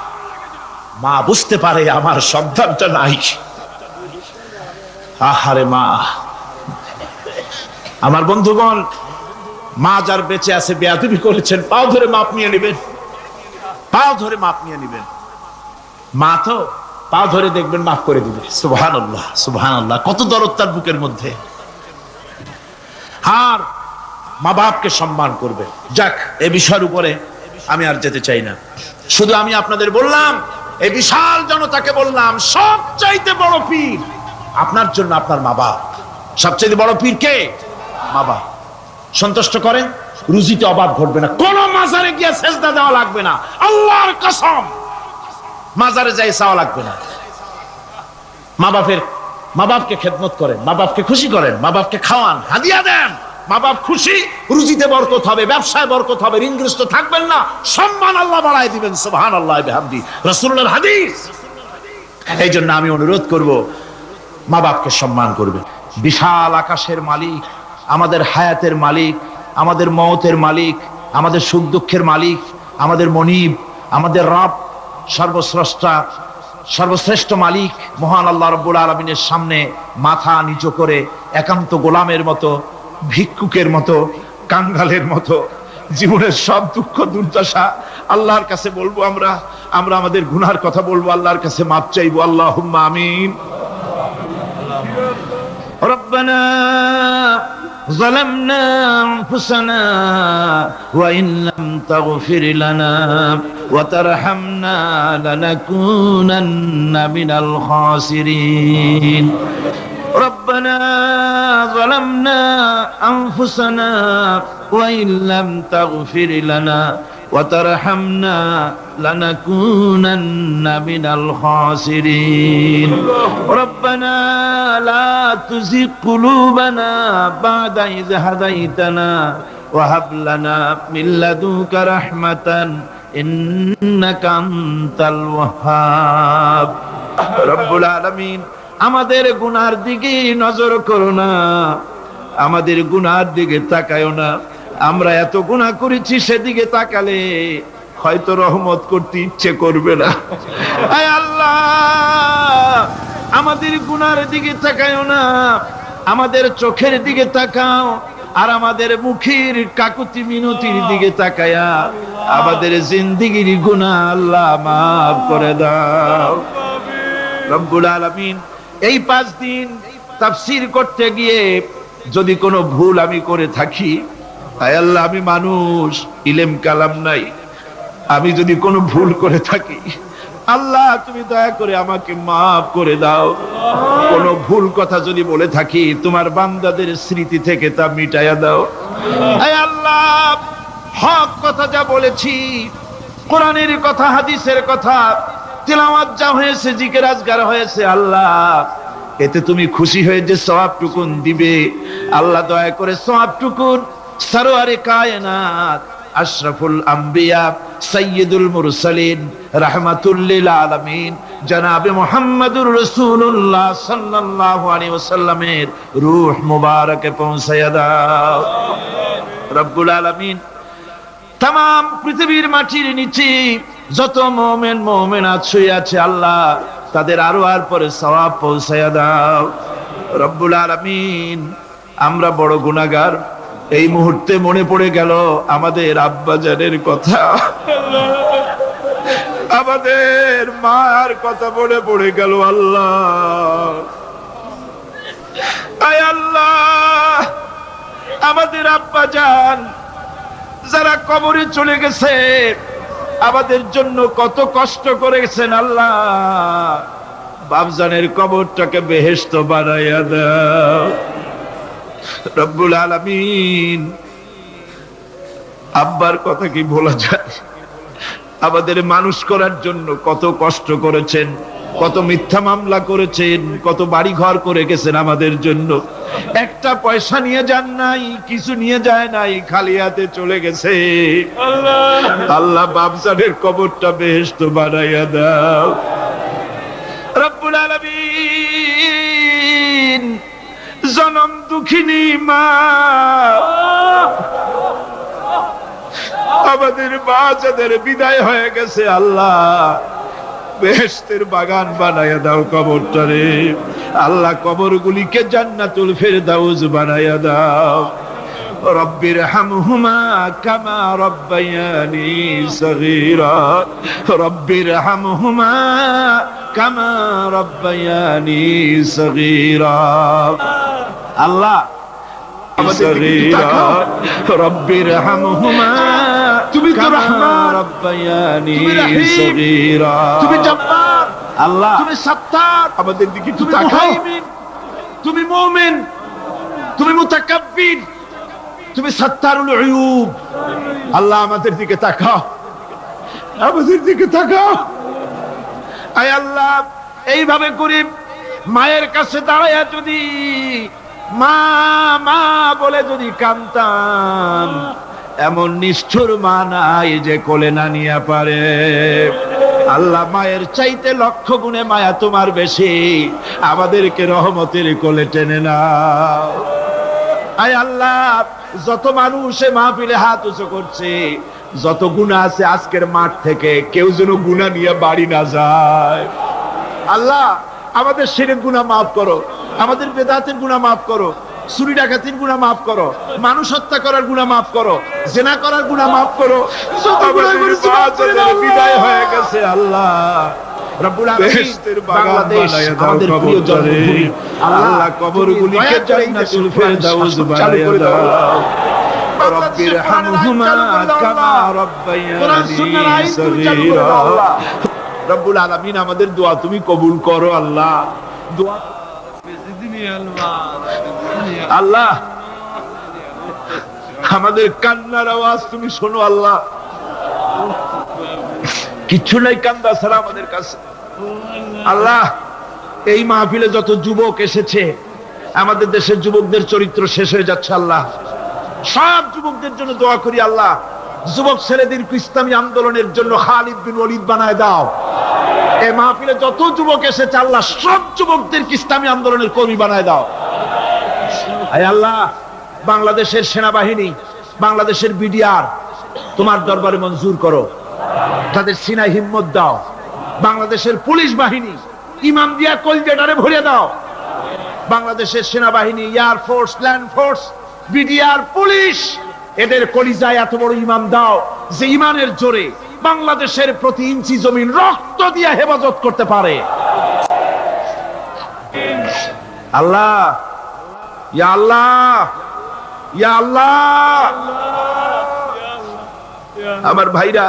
মা বুঝতে পারে আমার সন্তানটা নাই। আহারে মা! আমার বন্ধুগণ, মা যার বেঁচে আছে বেয়াদবি করেছেন, পাও ধরে মাপ নিয়ে নেবেন, পাও ধরে মাপ নিয়ে নেবেন। মা তো পাও ধরে দেখবেন মাফ করে দিবে। সুবহানাল্লাহ সুবহানাল্লাহ, কত দরদ তার বুকের মধ্যে। আর মা বাপকে সম্মান করবে। যাক, এই বিষয়ের উপরে আমি আর যেতে চাই না। শুধু আমি আপনাদের বললাম, এই বিশাল জনতাকে বললাম, সবচাইতে বড় পীর আপনার জন্য আপনার মা বাপ। সবচাইতে বড় পীর কে? মা বাপ। সন্তুষ্ট করেন, রুজিতে অভাব ঘটবে না, কোন মাজারে গিয়ে সেজদা দেওয়া লাগবে না, আল্লাহর কসম মাজারে যাই চাওয়া লাগবে না। মা বাপকে খেদমত করেন, মা বাপকে খুশি করেন, মা বাপকে খাওয়ান, হাদিয়া দেন, মা বাপ খুশি, রুজিতে বরকত হবে, ব্যবসায় বরকত হবে, ঋণগ্রস্ত থাকবেন না, সম্মান আল্লাহ বাড়ায় দিবেন। সুবহানাল্লাহ বিহামদি, রাসূলুল্লাহর হাদিস। এই জন্য আমি অনুরোধ করব, মা বাপকে সম্মান করবে। বিশাল আকাশের মালিক, আমাদের হায়াতের মালিক, আমাদের মওতের মালিক, আমাদের সুখ দুঃখের মালিক, আমাদের মনিব, আমাদের রব, সর্বস্রষ্টা, সর্বশ্রেষ্ঠ মালিক মহান আল্লাহ রাব্বুল আলামিনের সামনে মাথা নিচু করে একান্ত গোলামের মতো, ভিক্ষুকের মতো, কাঙ্গালের মতো জীবনের সব দুঃখ দুর্দশা আল্লাহর কাছে বলবো। আমরা আমাদের গুনার কথা বলবো, আল্লাহর কাছে মাপ চাইবো। আল্লাহুম্মা আমিন। রব্বানা ظلمنا أنفسنا وإن لم تغفر لنا وترحمنا لنكونن من الخاسرين ربنا ظلمنا أنفسنا وإن لم تغفر لنا وترحمنا لنكونن من الخاسرين ربنا لا تزغ قلوبنا بعد إذ هديتنا وهب لنا من لدنك رحمة إنك أنت الوهاب رب العالمين আমাদের গুনার দিকে নজর করো না, আমাদের গুনার দিকে তাকায়ো না। আমরা এত গুনাহ করেছি, সেদিকে তাকালে হয়তো রহমত করতে ইচ্ছে করবে না। আয় আল্লাহ, আমাদের গুনার দিকে তাকায়ো না, আমাদের চোখের দিকে তাকাও, আর আমাদের মুখের কাকুতি মিনতির দিকে তাকায়া আমাদের জিন্দেগির গুনাহ আল্লাহ মাফ করে দাও। রব্বুল আলামিন, এই 5 দিন তাফসীর করতে গিয়ে যদি কোনো ভুল আমি করে থাকি, আয় আল্লাহ, আমি মানুষ, ইলম কালাম নাই, আমি যদি কোনো ভুল করে থাকি, আল্লাহ তুমি দয়া করে আমাকে মাফ করে দাও। কোনো ভুল কথা যদি বলে থাকি, তোমার বান্দাদের স্মৃতি থেকে তা মিটাইয়া দাও। আয় আল্লাহ, হক কথা যা বলেছি, কোরআনের কথা, হাদিসের কথা, তিলাওয়াত যা হয়েছে, জিকির আজকার হয়েছে, আল্লাহ এতে তুমি খুশি হয়ে যে সওয়াবটুকুন দিবে, আল্লাহ দয়া করে সওয়াবটুকুন সরওয়ারে কায়নাত, আশরাফুল আম্বিয়া, সাইয়্যিদুল মুরসালিন, রাহমাতুল লিল আলামিন জনাবে মুহাম্মদুর রাসূলুল্লাহ সাল্লাল্লাহু আলাইহি ওয়াসাল্লামের রূহ মুবারকে পৌঁছায়া দাও। রব্বুল আলামিন, तमाम পৃথিবীর মাটির নিচে যত মুমিন মুমিনাত শুয়ে আছে, আল্লাহ তাদের আরওয়ার পরে সওয়াব পৌঁছায়া দাও। রব্বুল আলামিন, আমরা বড় গুনাহগার। এই মুহূর্তে মনে পড়ে গেল আমাদের আব্বাজানের কথা, আমাদের মার কথা পড়ে গেল। আল্লাহ, আয় আল্লাহ, আমাদের আব্বা জান যারা কবরে চলে গেছে, আমাদের জন্য কত কষ্ট করেছেন আল্লাহ, বাপজানের কবরটাকে বেহেশত বানাইয়া দাও রব্বুল আলামিন। আব্বার কথা কি বলা যায়? আমাদের মানুষ করার জন্য কত কষ্ট করেছেন, কত মিথ্যা মামলা করেছেন, কত বাড়ি ঘর করে গেছেন আমাদের জন্য। একটা পয়সা নিয়ে যান নাই, কিছু নিয়ে যায় নাই, খালি হাতে চলে গেছে। আল্লাহ বাপজানের কবরটা বেহেশত বানাইয়া দাও রব্বুল আলামিন। জনম দুঃখিনী মা, আমাদের মা যাদের বিদায় হয়ে গেছে আল্লাহ, বেহেশতের বাগান বানায়া দাও কবরটারে আল্লাহ, কবরগুলিকে জান্নাতুল ফেরদাউস বানায়া দাও। রব্বির হামহুমা কামা রব্বায়ানি সগীরা, রব্বির হামহুমা কামা রব্বায়ানি সগীরা। আল্লাহ রব্বির হামহুমা, তুমি তো রহমান, রব্বায়ানি সগীরা, তুমি জব্বার আল্লাহ, তুমি সত্তার, আমাদের দিকে একটু তাকাও। তুমি মুমিন, তুমি মুতাকাব্বির, তুমি সত্তারুল উয়ুব। আল্লাহ আমাদের দিকে তাকাও, আমাদের দিকে তাকাও। আয় আল্লাহ, এইভাবে করে মায়ের কাছে দাঁড়ায়া যদি মা মা বলে যদি কাঁদতাম, এমন নিষ্ঠুর মা নাই যে কোলে না নিয়ে পারে। আল্লাহ মায়ের চাইতে লক্ষ গুণে মায়া তোমার বেশি, আমাদেরকে রহমতের কোলে টেনে নাও। আয় আল্লাহ, যত মানুষ মাহফিলে হাত উঁচু করছে, যত গুনাহ আছে আজকের মাঠ থেকে কেউ যেন গুনাহ নিয়ে বাড়ি না যায়। আল্লাহ আমাদের শিরক গুনাহ মাফ করো, আমাদের বেদাতের গুনাহ মাফ করো, চুরি ডাকাতির গুনাহ মাফ করো, মানুষ হত্যা করার গুনাহ মাফ করো, জিনা করার গুনাহ মাফ করো। বিদায় হয়ে গেছে আল্লাহ রব্বুল আলামিন, বাংলাদেশ আমাদের প্রিয় জন্মভূমি আল্লাহ, কবরগুলিকে জান্নাতুল ফেরদাউস বানায়া দাও। রব্বির হামহুমা কামা রব্বায়ানি সগীরা। রব্বুল আলামিন আমাদের দোয়া তুমি কবুল করো আল্লাহ। দোয়া আল্লাহ, আমাদের কান্নার আওয়াজ তুমি শোনো আল্লাহ। কিচ্ছু নাই কান্দা ছাড়া আমাদের কাছে আল্লাহ। এই মাহফিলে যত যুবক এসেছে, আমাদের দেশের যুবকদের চরিত্র শেষ হয়ে যাচ্ছে আল্লাহ। সব যুবকদের জন্য দোয়া করি আল্লাহ, যুবক ছেলেদের ইসলামী আন্দোলনের জন্য খালিদ বিন ওয়ালিদ বানায় দাও। এই মাহফিলে যত যুবক এসেছে আল্লাহ, সব যুবকদের ইসলামী আন্দোলনের কর্মী বানায় দাও। আয় আল্লাহ, বাংলাদেশের সেনাবাহিনী, বাংলাদেশের বিডিআর তোমার দরবারে মঞ্জুর করো, তাদের সিনায় হিম্মত দাও। বাংলাদেশের পুলিশ বাহিনী ইমাম দিয়া কলজেটারে ভরে দাও। বাংলাদেশের সেনাবাহিনী, air force, land force, BDR, police, এদের কলিজায় এত বড় ইমান দাও যে ইমানের জোরে বাংলাদেশের প্রতি ইঞ্চি জমিন রক্ত দিয়ে হেফাজত করতে পারে। আল্লাহ, ইয়া আল্লাহ, ইয়া আল্লাহ। আমার ভাইরা,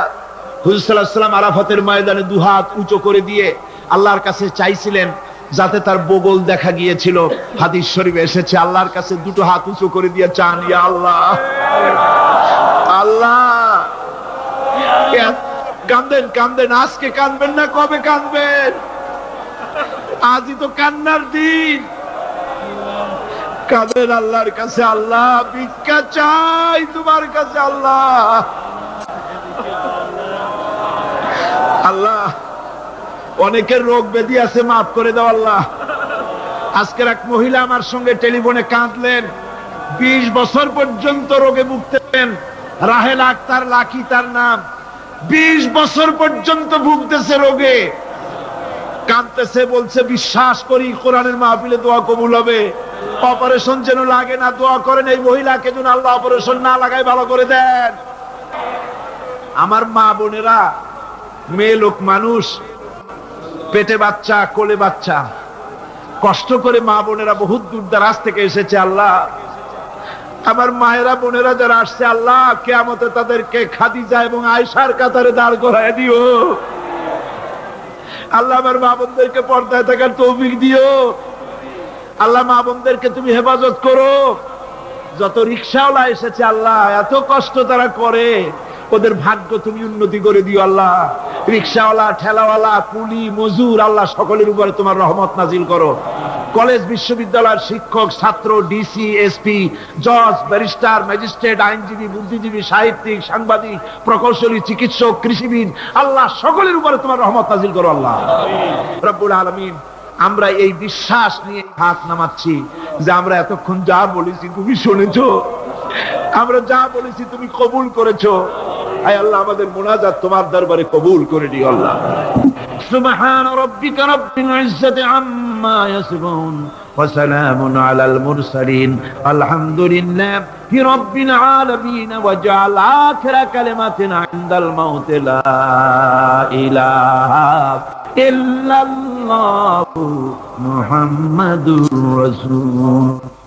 হুজুর সাল্লাল্লাহু আলাইহি ওয়াসাল্লাম আরাফাতের ময়দানে দুহাত উঁচু করে দিয়ে আল্লাহর কাছে চাইছিলেন, যাতে তার বগল দেখা গিয়েছিল। হাদিস শরীফে এসেছে, আল্লাহর কাছে দুটো হাত উঁচু করে দিয়ে চান, ইয়া আল্লাহ, আল্লাহ। কাঁদেন কাঁদেন, আজকে কাঁদবেন না, কবে কাঁদবেন? আজই তো কান্নার দিন। কাঁদেন আল্লাহর কাছে, আল্লাহ ভিক্ষা চাই তোমার কাছে আল্লাহ। আল্লাহ, অনেকের রোগ ব্যাধি আছে, মাফ করে দাও আল্লাহ। আজকের এক মহিলা আমার সঙ্গে টেলিফোনে কাঁদলেন, 20 বছর পর্যন্ত রোগে ভুগতেন। রাহেল আক্তার লাকি তার নাম। 20 বছর পর্যন্ত ভুগতেছে রোগে, কাঁদতেছে, বলছে বিশ্বাস করি কোরআনের মাহফিলে দোয়া কবুল হবে, অপারেশন যেন লাগে না, দোয়া করেন এই মহিলাকে যেন আল্লাহ অপারেশন না লাগায় ভালো করে দেন। আমার মা বোনেরা, মেয়ে লোক মানুষ, পেটে বাচ্চা, কোলে বাচ্চা, কষ্ট করে মা বোনেরা বহুত দূর দারাজ থেকে এসেছে আল্লাহ। আমার মায়েরা বোনেরা যারা আসছে আল্লাহ কিয়ামতে তাদেরকে খাদিজা এবং আয়েশার কাতারে দাঁড় করায় দিও। আল্লাহ আমার মা বোনদেরকে পর্দায় থাকার তৌফিক দিও। আল্লাহ মা বোনদেরকে তুমি হেফাজত করো। যত রিকশাওয়ালা এসেছে আল্লাহ, এত কষ্ট তারা করে, ওদের ভাগ্য তুমি উন্নতি করে দিও আল্লাহ। রিকশাওয়ালা, ঠেলাওয়ালা, কুলি, মজুর, আল্লাহ সকলের উপরে তোমার রহমত নাজিল করো। কলেজ বিশ্ববিদ্যালয়ের শিক্ষক, ছাত্র, ডিসি, এসপি, জজ, ব্যারিস্টার, ম্যাজিস্ট্রেট, আইনজীবী, বুদ্ধিজীবী, সাহিত্যিক, সাংবাদিক, প্রকৌশলী, চিকিৎসক, কৃষিবিদ, আল্লাহ সকলের উপরে তোমার রহমত নাজিল করো আল্লাহ রব্বুল আলামিন। আমরা এই বিশ্বাস নিয়ে হাত নামাচ্ছি যে আমরা এতক্ষণ যা বলেছি তুমি শুনেছো, আমরা যা বলেছি তুমি কবুল করেছো। আয় আল্লাহ আমাদের মুনাজাত তোমার দরবারে কবুল করে দিও আল্লাহ। সুবহান রাব্বিকা রাব্বিল ইজ্জাতি আম্মা ইয়াসিফুন ওয়া সালামুন আলাল মুরসালিন আলহামদুলিল্লাহি রাব্বিল আলামিন ওয়া জাআল আখিরা কালিমাতিনা ইনদাল মাউত লা ইলাহা ইল্লাল্লাহু মুহাম্মাদুর রাসূল।